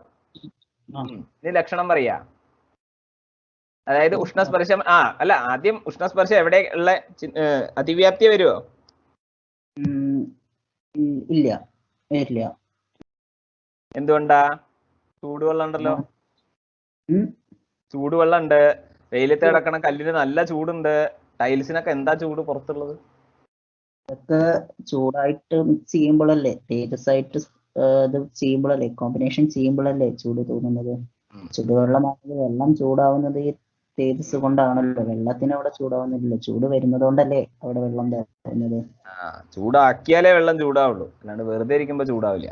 ഇനി ലക്ഷണം പറയാ. അതായത് ഉഷ്ണസ്പർശം അല്ല, ആദ്യം ഉഷ്ണസ്പർശം എവിടെ ഉള്ള അതിവ്യാപ്തി വരുമോ? ഇല്ല. എന്തുകൊണ്ടാ? ചൂടുവെള്ളം ഉണ്ടല്ലോ. ചൂടുവെള്ളം ഉണ്ട്. വെയിലത്ത് കിടക്കണ കല്ലിന് നല്ല ചൂടുണ്ട്. ടൈൽസിനൊക്കെ എന്താ ചൂട് പുറത്തുള്ളത്? ഇതൊക്കെ ചൂടായിട്ട് മിക്സ് ചെയ്യുമ്പോഴല്ലേ, തേജസ്സായിട്ട് ഇത് ചെയ്യുമ്പോഴല്ലേ, കോമ്പിനേഷൻ ചെയ്യുമ്പോഴല്ലേ ചൂട് തോന്നുന്നത്. ചുടുവെള്ളമാണെങ്കിൽ വെള്ളം ചൂടാവുന്നത് ഈ തേജസ് കൊണ്ടാണല്ലോ. വെള്ളത്തിന് അവിടെ ചൂടാവുന്നില്ല. ചൂട് വരുന്നത് കൊണ്ടല്ലേ അവിടെ വെള്ളം വരുന്നത്. ചൂടാക്കിയാലേ വെള്ളം ചൂടാവുള്ളൂ, അല്ലാണ്ട് വെറുതെ ഇരിക്കുമ്പോ ചൂടാവില്ല.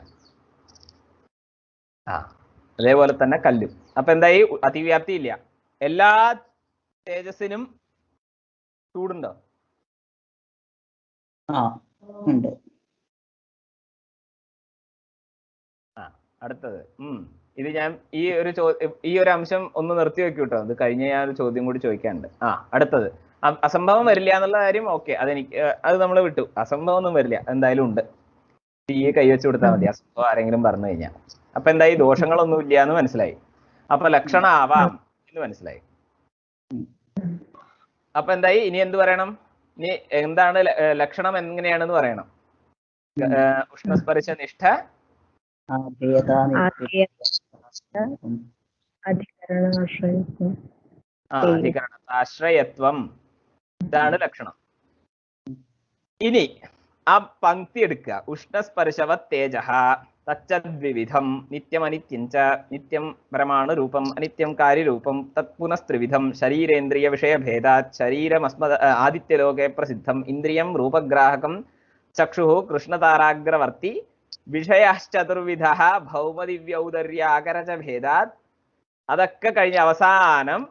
അതേപോലെ തന്നെ കല്ലും. അപ്പൊ എന്തായി? അതിവ്യാപ്തി ഇല്ല. എല്ലാ തേജസ്സിനും ചൂടുണ്ടോ? ആ ഉണ്ട്. അടുത്തത് ഇത് ഞാൻ ഈ ഒരു അംശം ഒന്ന് നിർത്തി വെക്കൂ കേട്ടോ. അത് കഴിഞ്ഞ ഞാൻ ഒരു ചോദ്യം കൂടി ചോദിക്കാനുണ്ട്. അടുത്തത് അസംഭവം വരില്ല എന്നുള്ള കാര്യം ഓക്കെ, അത് നമ്മൾ വിട്ടു. അസംഭവം ഒന്നും വരില്ല, എന്തായാലും ഉണ്ട്. തീയെ കൈവച്ച് കൊടുത്താൽ മതി അസംഭവം ആരെങ്കിലും പറഞ്ഞു കഴിഞ്ഞാൽ. അപ്പൊ എന്തായി? ദോഷങ്ങളൊന്നും ഇല്ല എന്ന് മനസ്സിലായി. അപ്പൊ ലക്ഷണം ആവാം എന്ന് മനസ്സിലായി. അപ്പൊ എന്തായി? ഇനി എന്ത് പറയണം? ഇനി എന്താണ് ലക്ഷണം, എങ്ങനെയാണെന്ന് പറയണം. ഉഷ്ണസ്പർശ നിഷ്ഠ ആശ്രയത്വം, ഇതാണ് ലക്ഷണം. ഇനി ആ പങ്ക്തി എടുക്കുക. ഉഷ്ണസ്പർശവത് തേജഃ തച്ചദ്വിവിധം നിത്യമനിത്യം ച നിത്യം പരമാണു രൂപം അനിത്യം കാര്യരൂപം തത് പുനസ്ത്രിവിധം ശരീരേന്ദ്രിയ വിഷയഭേദാത് ശരീരമസ്മദ ആദിത്യലോകെ പ്രസിദ്ധം ഇന്ദ്രിയം രൂപഗ്രാഹകം ചക്ഷുഃ കൃഷ്ണതാരാഗ്രവർത്തി വിഷയശ്ചതുർവിധ ഭൗമദിവ്യൗദര്യാകരജ ഭേദാത്. അതൊക്കെ കഴിഞ്ഞ അവസാനം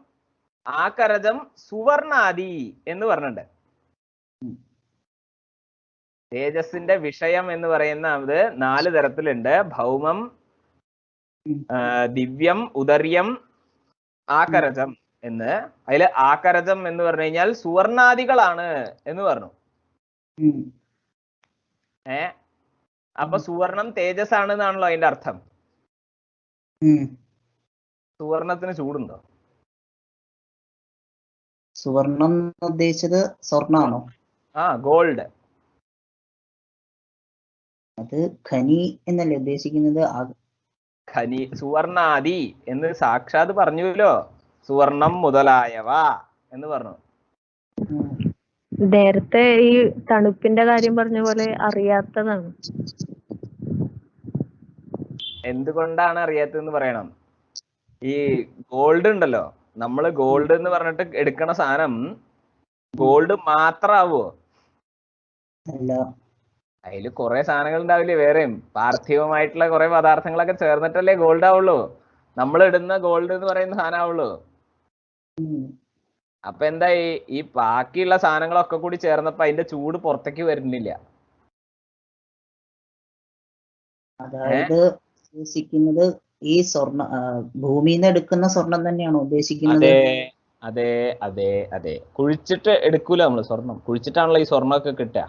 ആകരജം സുവർണാദി എന്ന് പറഞ്ഞിട്ടുണ്ട്. തേജസ്സിന്റെ വിഷയം എന്ന് പറയുന്നത് 4 തരത്തിലുണ്ട്. ഭൗമം, ദിവ്യം, ഉദര്യം, ആകരജം എന്ന്. അതില് ആകരജം എന്ന് പറഞ്ഞു കഴിഞ്ഞാൽ സുവർണാദികളാണ് എന്ന് പറഞ്ഞു. അപ്പൊ സുവർണം തേജസ് ആണ് എന്നാണല്ലോ അതിന്റെ അർത്ഥം. സുവർണത്തിന് ചൂടുണ്ടോ? സുവർണം ഉദ്ദേശിച്ചത് സ്വർണ്ണാണോ? ഗോൾഡ്. അത് ഖനി എന്നല്ലേ ഉദ്ദേശിക്കുന്നത്? ഖനി, സുവർണാദി എന്ന് സാക്ഷാത് പറഞ്ഞുല്ലോ. സുവർണം മുതലായവ എന്ന് പറഞ്ഞു. നേരത്തെ ഈ തണുപ്പിന്റെ കാര്യം പറഞ്ഞ പോലെ അറിയാത്തതാണ്. എന്തുകൊണ്ടാണ് അറിയാത്തതെന്ന് പറയണം. ഈ ഗോൾഡ് ഉണ്ടല്ലോ, നമ്മള് ഗോൾഡ് എന്ന് പറഞ്ഞിട്ട് എടുക്കണ സാധനം ഗോൾഡ് മാത്രാവോ? അല്ല, അതില് കുറെ സാധനങ്ങൾ ഉണ്ടാവില്ലേ വേറെയും? പാർത്ഥിവമായിട്ടുള്ള കുറെ പദാർത്ഥങ്ങളൊക്കെ ചേർന്നിട്ടല്ലേ ഗോൾഡ് ആവുള്ളൂ. നമ്മൾ ഇടുന്ന ഗോൾഡ് എന്ന് പറയുന്ന സാധനം ആവുള്ളൂ. അപ്പൊ എന്തായി? ഈ ബാക്കിയുള്ള സാധനങ്ങളൊക്കെ കൂടി ചേർന്നപ്പോ അതിന്റെ ചൂട് പുറത്തേക്ക് വരുന്നില്ല. അതായത് ഉദ്ദേശിക്കുന്നത് ഈ സ്വർണ്ണ ഭൂമിയിൽ നിന്ന് എടുക്കുന്ന സ്വർണം തന്നെയാണോ ഉദ്ദേശിക്കുന്നത്? അതെ അതെ അതെ. കുഴിച്ചിട്ട് എടുക്കൂല നമ്മള് സ്വർണം. കുഴിച്ചിട്ടാണല്ലോ ഈ സ്വർണ്ണമൊക്കെ കിട്ടുക.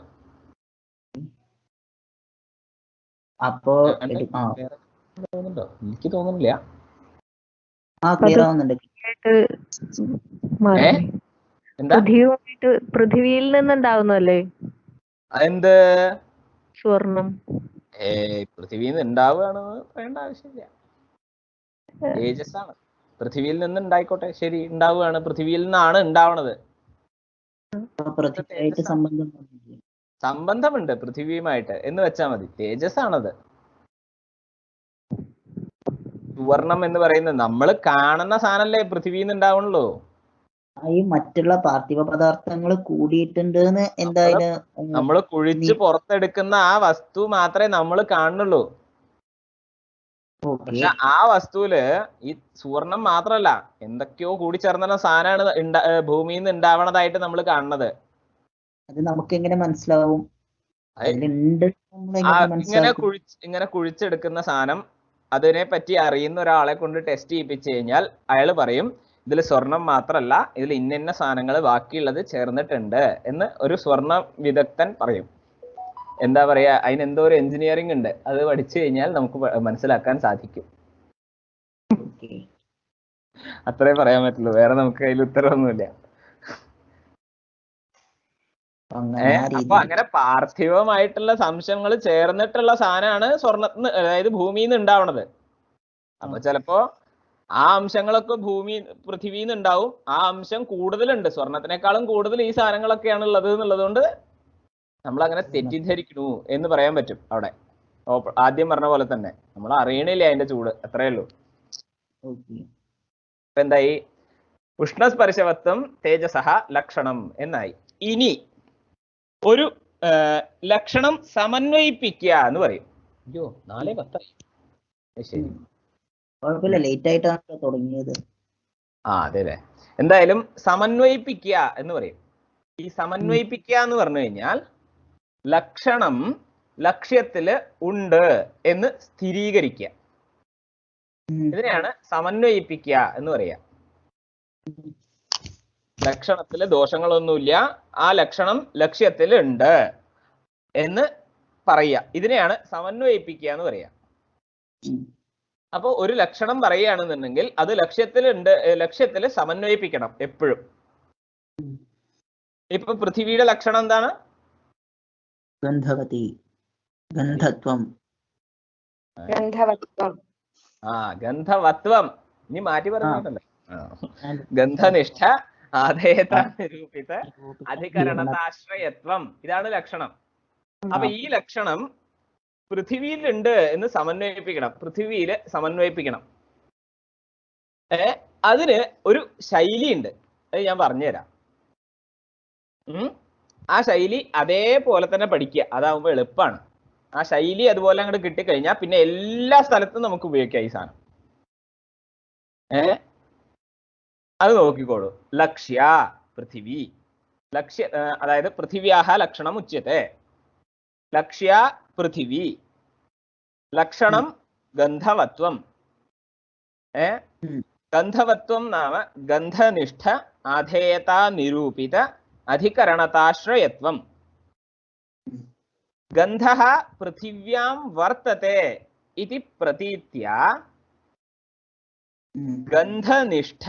അപ്പോ തോന്നുന്നുണ്ടോ? എനിക്ക് തോന്നുന്നില്ല. പൃഥ്വിയിൽ നിന്നുണ്ടാവുന്നല്ലേ എന്ത് സ്വർണം? പൃഥ്വിയിൽ നിന്ന് ഉണ്ടാവുകയാണെന്ന് പറയേണ്ട ആവശ്യമില്ല. തേജസ് ആണ്. പൃഥ്വിയിൽ നിന്ന് ഉണ്ടായിക്കോട്ടെ, ശരി, ഉണ്ടാവുകയാണ്. പൃഥ്വിയിൽ നിന്നാണ് ഉണ്ടാവണത്. സംബന്ധമുണ്ട് പൃഥ്വിയുമായിട്ട് എന്ന് വെച്ചാൽ മതി. തേജസ് ആണത്. സുവർണം എന്ന് പറയുന്നത് നമ്മൾ കാണുന്ന സാധനല്ലേ പൃഥ്വിയിൽ നിന്ന് ഉണ്ടാവണല്ലോ. ഈ മറ്റുള്ള പാർത്ഥിവ പദാർത്ഥങ്ങൾ കൂടിയിട്ടുണ്ട് എന്തായാലും നമ്മൾ കുഴിച്ച് പുറത്തെടുക്കുന്ന ആ വസ്തു മാത്രമേ നമ്മൾ കാണുന്നുള്ളൂ. പക്ഷെ ആ വസ്തുവില് ഈ സുവർണം മാത്രല്ല, എന്തൊക്കെയോ കൂടി ചേർന്ന സാധനമാണ് ഭൂമിയിൽ നിന്ന് ഉണ്ടാവണതായിട്ട് നമ്മൾ കാണുന്നത്. അത് നമുക്ക് എങ്ങനെ മനസ്സിലാവും? ഇങ്ങനെ കുഴിച്ചെടുക്കുന്ന സാധനം അതിനെ പറ്റി അറിയുന്ന ഒരാളെ കൊണ്ട് ടെസ്റ്റ് ചെയ്യിപ്പിച്ചു കഴിഞ്ഞാൽ അയാൾ പറയും ഇതിൽ സ്വർണം മാത്രല്ല, ഇതിൽ ഇന്ന സാധനങ്ങൾ ബാക്കിയുള്ളത് ചേർന്നിട്ടുണ്ട് എന്ന് ഒരു സ്വർണ്ണ വിദഗ്ധൻ പറയും. എന്താ പറയാ, അതിനെന്തോ ഒരു എഞ്ചിനീയറിംഗ് ഉണ്ട്. അത് പഠിച്ചു കഴിഞ്ഞാൽ നമുക്ക് മനസ്സിലാക്കാൻ സാധിക്കും. അത്രേ പറയാൻ പറ്റുള്ളൂ. വേറെ നമുക്ക് അതിൽ ഉത്തരവൊന്നുമില്ല. അപ്പൊ അങ്ങനെ പാർത്ഥിവമായിട്ടുള്ള സംശയങ്ങൾ ചേർന്നിട്ടുള്ള സാധനമാണ് സ്വർണ്ണത്തിന്, അതായത് ഭൂമിയിൽ നിന്ന് ഉണ്ടാവണത്. അപ്പൊ ചിലപ്പോ ആ അംശങ്ങളൊക്കെ പൃഥ്വിയിൽ നിന്ന് ഉണ്ടാവും. ആ അംശം കൂടുതലുണ്ട്, സ്വർണത്തിനേക്കാളും കൂടുതൽ ഈ സാധനങ്ങളൊക്കെയാണ് ഉള്ളത് എന്നുള്ളതുകൊണ്ട് നമ്മൾ അങ്ങനെ തെറ്റിദ്ധരിക്കണു എന്ന് പറയാൻ പറ്റും. അവിടെ ആദ്യം പറഞ്ഞ പോലെ തന്നെ നമ്മൾ അറിയണില്ല അതിന്റെ ചൂട്, അത്രയേ ഉള്ളൂ. ഇപ്പൊ എന്തായി? ഉഷ്ണസ്പർശവത്വം തേജസഹ ലക്ഷണം എന്നായി. ഇനി ഒരു ലക്ഷണം സമന്വയിപ്പിക്കുക എന്ന് പറയും. അയ്യോ, 4:10. ശരി, കുഴപ്പമില്ല, ലേറ്റ് ആയിട്ടാണ് തുടങ്ങിയത്. അതെ അല്ലേ. എന്തായാലും സമന്വയിപ്പിക്കുക എന്ന് പറയും. ഈ സമന്വയിപ്പിക്കുക എന്ന് പറഞ്ഞു കഴിഞ്ഞാൽ ലക്ഷണം ലക്ഷ്യത്തില് ഉണ്ട് എന്ന് സ്ഥിരീകരിക്കുക. ഇതിനെയാണ് സമന്വയിപ്പിക്കുക എന്ന് പറയാ. ലക്ഷണത്തില് ദോഷങ്ങളൊന്നുമില്ല, ആ ലക്ഷണം ലക്ഷ്യത്തിൽ ഉണ്ട് എന്ന് പറയുക. ഇതിനെയാണ് സമന്വയിപ്പിക്കുക എന്ന് പറയാ. അപ്പൊ ഒരു ലക്ഷണം പറയുകയാണെന്നുണ്ടെങ്കിൽ അത് ലക്ഷ്യത്തിലുണ്ട്, ലക്ഷ്യത്തിൽ സമന്വയിപ്പിക്കണം എപ്പോഴും. ഇപ്പൊ പൃഥ്വിയുടെ ലക്ഷണം എന്താണ്? ഗന്ധവതി, ഗന്ധത്വം. ഗന്ധവത്വം. ഇനി മാറ്റി പറഞ്ഞിട്ടല്ലേ. ഗന്ധനിഷ്ഠ ആധേയത നിരൂപിത അധികരണതാശ്രയത്വം. ഇതാണ് ലക്ഷണം. അപ്പൊ ഈ ലക്ഷണം പൃഥ്വിയിലുണ്ട് എന്ന് സമന്വയിപ്പിക്കണം. പൃഥ്വിയില് സമന്വയിപ്പിക്കണം. അതിന് ഒരു ശൈലി ഉണ്ട്, അത് ഞാൻ പറഞ്ഞുതരാം. ആ ശൈലി അതേപോലെ തന്നെ പഠിക്കുക, അതാവുമ്പോ എളുപ്പമാണ്. ആ ശൈലി അതുപോലെ അങ്ങോട്ട് കിട്ടിക്കഴിഞ്ഞാൽ പിന്നെ എല്ലാ സ്ഥലത്തും നമുക്ക് ഉപയോഗിക്കാം ഈ സാധനം. അത് നോക്കിക്കോളൂ. ലക്ഷ്യ പൃഥിവി, ലക്ഷ്യ അതായത് പൃഥിവ്യാഹ ലക്ഷണം ഉച്യത്തെ. ലക്ഷ്യ പൃഥിവി, ലക്ഷണം ഗന്ധവത്വം. ഗന്ധവത്വം നാമ ഗന്ധനിഷ്ഠ ആധേയതാ നിരൂപിത അധികരണതാശ്രയത്വം. ഗന്ധഃ പൃഥിവ്യാം വർത്തത്തെ ഇതി പ്രതീത്യ ഗന്ധനിഷ്ഠ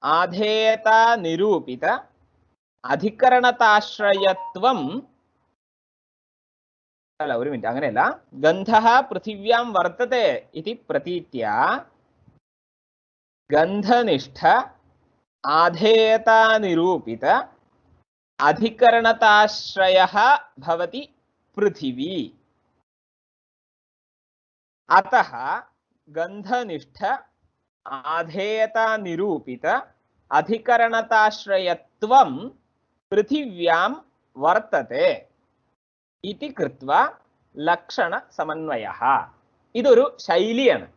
ആധേയതാ നിരൂപിത അധികരണതാശ്രയത്വം. അല്ല, ഒരു മിനിറ്റ്, അങ്ങനെയല്ല. ഗന്ധഃ പൃഥിവ്യാം വർത്തത്തെ ഇതി പ്രതീത്യ ഗന്ധനിഷ്ഠ ആധേയതാ നിരൂപിത അധികരണതാശ്രയഃ ഭവതി പൃഥിവി. അതഃ ഗന്ധനിഷ്ഠ ആധേയതാ നിരൂപിത അധികരണതാശ്രയത്വം പൃഥിവ്യാം വർത്തത്തെ ഇതി കൃത്വ ലക്ഷണ സമന്വയഃ. ഇതൊരു ശൈലിയാണ്.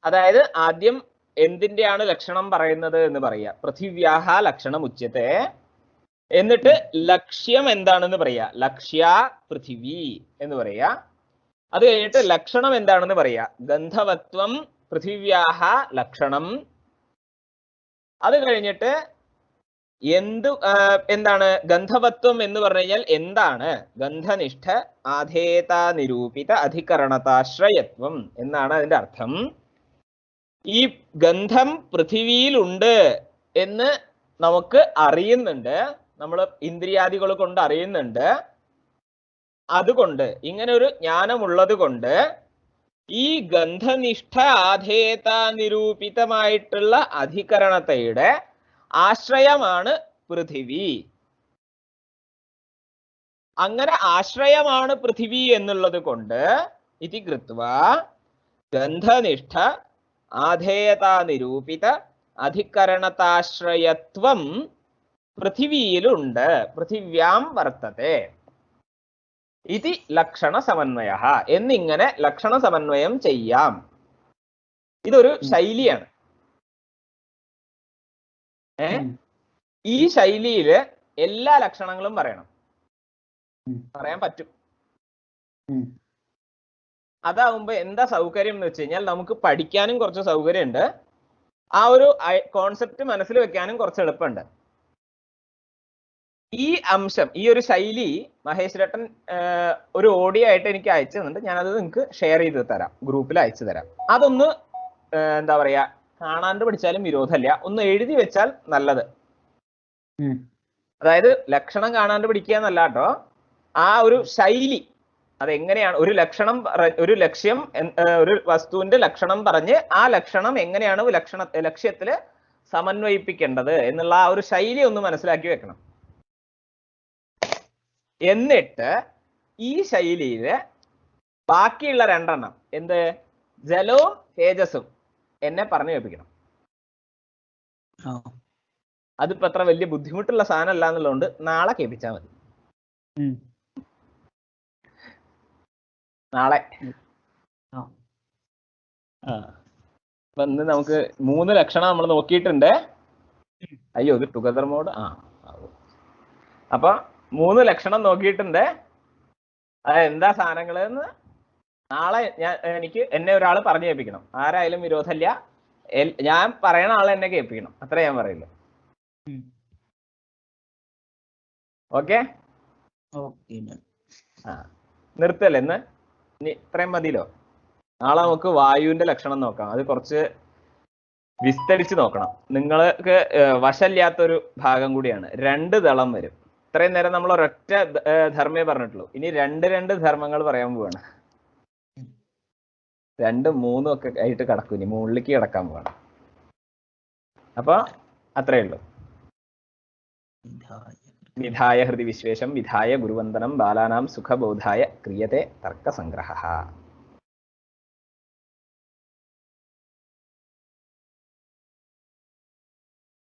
അതായത് ആദ്യം എന്തിന്റെയാണ് ലക്ഷണം പറയുന്നത് എന്ന് പറയാ. പൃഥിവ്യാഹ ലക്ഷണം ഉച്യത്തെ. എന്നിട്ട് ലക്ഷ്യം എന്താണെന്ന് പറയാ. ലക്ഷ്യ പൃഥിവി എന്ന് പറയാ. അത് കഴിഞ്ഞിട്ട് ലക്ഷണം എന്താണെന്ന് പറയാ. ഗന്ധവത്വം പൃഥിവ്യാഹ ലക്ഷണം. അത് കഴിഞ്ഞിട്ട് എന്താണ് ഗന്ധവത്വം എന്ന് പറഞ്ഞു കഴിഞ്ഞാൽ എന്താണ്? ഗന്ധനിഷ്ഠ ആധേയതാ നിരൂപിത അധികരണതാശ്രയത്വം എന്നാണ് അതിന്റെ അർത്ഥം. ഈ ഗന്ധം പൃഥിവിയിലുണ്ട് എന്ന് നമുക്ക് അറിയുന്നുണ്ട്, നമ്മൾ ഇന്ദ്രിയാദികൾ കൊണ്ട് അറിയുന്നുണ്ട്. അതുകൊണ്ട് ഇങ്ങനെ ഒരു ജ്ഞാനമുള്ളത് കൊണ്ട് ഈ ഗന്ധനിഷ്ഠ ആധേയതാ നിരൂപിതമായിട്ടുള്ള അധികരണതയുടെ ആശ്രയമാണ് പൃഥിവി. അങ്ങനെ ആശ്രയമാണ് പൃഥിവി എന്നുള്ളത് കൊണ്ട് ഇതി കൃത്വ ഗന്ധനിഷ്ഠ ആധേയതാ നിരൂപിത അധികരണതാശ്രയത്വം പൃഥിവിയിലുണ്ട്, പൃഥിവ്യാം വർത്തത്തെ ഇതി ലക്ഷണ സമന്വയഃ. എന്നിങ്ങനെ ലക്ഷണ സമന്വയം ചെയ്യാം. ഇതൊരു ശൈലിയാണ്. ഈ ശൈലിയില് എല്ലാ ലക്ഷണങ്ങളും പറയണം, പറയാൻ പറ്റും. അതാവുമ്പോ എന്താ സൗകര്യം എന്ന് വെച്ച് കഴിഞ്ഞാൽ നമുക്ക് പഠിക്കാനും കുറച്ച് സൗകര്യമുണ്ട്, ആ ഒരു കോൺസെപ്റ്റ് മനസ്സിൽ വെക്കാനും കുറച്ച് എളുപ്പമുണ്ട്. ഈ അംശം, ഈ ഒരു ശൈലി മഹേഷ് രട്ടൻ ഒരു ഓഡിയോ ആയിട്ട് എനിക്ക് അയച്ചു തന്നിട്ട് ഞാനത് നിങ്ങൾക്ക് ഷെയർ ചെയ്ത് തരാം, ഗ്രൂപ്പിൽ അയച്ചു തരാം. അതൊന്ന് എന്താ പറയാ, കാണാണ്ട് പഠിച്ചാലും വിരോധമില്ല, ഒന്ന് എഴുതി വെച്ചാൽ നല്ലത്. അതായത് ലക്ഷണം കാണാണ്ട് പഠിക്കുക എന്നല്ല കേട്ടോ, ആ ഒരു ശൈലി അതെങ്ങനെയാണ്, ഒരു ലക്ഷണം, ഒരു ലക്ഷ്യം, ഒരു വസ്തുവിന്റെ ലക്ഷണം പറഞ്ഞ് ആ ലക്ഷണം എങ്ങനെയാണ് ലക്ഷ്യത്തില് സമന്വയിപ്പിക്കേണ്ടത് എന്നുള്ള ആ ഒരു ശൈലി ഒന്ന് മനസ്സിലാക്കി വെക്കണം. എന്നിട്ട് ഈ ശൈലിയില് ബാക്കിയുള്ള രണ്ടെണ്ണം, എന്ത്, ജലവും തേജസ്സും എന്നെ പറഞ്ഞു കേൾപ്പിക്കണം. അതിപ്പോ അത്ര വലിയ ബുദ്ധിമുട്ടുള്ള സാധനം അല്ല എന്നുള്ളതുകൊണ്ട് നാളെ കേൾപ്പിച്ചാൽ മതി. നാളെ അപ്പൊ ഇന്ന് നമുക്ക് 3 ലക്ഷണം നമ്മൾ നോക്കിയിട്ടുണ്ട്. അയ്യോ ഇത് ടുഗദർ മോഡ് അപ്പൊ 3 ലക്ഷണം നോക്കിയിട്ടുണ്ട്. അത് എന്താ സാധനങ്ങൾ എന്ന് നാളെ എനിക്ക് എന്നെ ഒരാൾ പറഞ്ഞു കേൾപ്പിക്കണം. ആരായാലും വിരോധമില്ല. ഞാൻ പറയണ ആളെ എന്നെ കേൾപ്പിക്കണം. അത്ര ഞാൻ പറയില്ല. ഓക്കെ നിർത്തല്ലേ ഇന്ന്? ഇനി ഇത്രയും മതിയല്ലോ. നാളെ നമുക്ക് വായുവിന്റെ ലക്ഷണം നോക്കാം. അത് കുറച്ച് വിസ്തരിച്ച് നോക്കണം. നിങ്ങൾക്ക് വശമില്ലാത്തൊരു ഭാഗം കൂടിയാണ്. 2 ദളം വരും. ഇത്രയും നേരം നമ്മൾ ഒരൊറ്റ ധർമ്മേ പറഞ്ഞിട്ടുള്ളൂ. ഇനി 2 ധർമ്മങ്ങൾ പറയാൻ പോവാണ്. 2, 3 ഒക്കെ ആയിട്ട് കിടക്കും. ഇനി മുകളിലേക്ക് കിടക്കാൻ പോവാണ്. അപ്പൊ അത്രയേ ഉള്ളൂ. വിധായ ഹൃദി വിശ്വേശം വിധായ ഗുരുവന്ദനം ബാലാനാം സുഖബോധായ ക്രിയത്തെ തർക്കസംഗ്രഹ.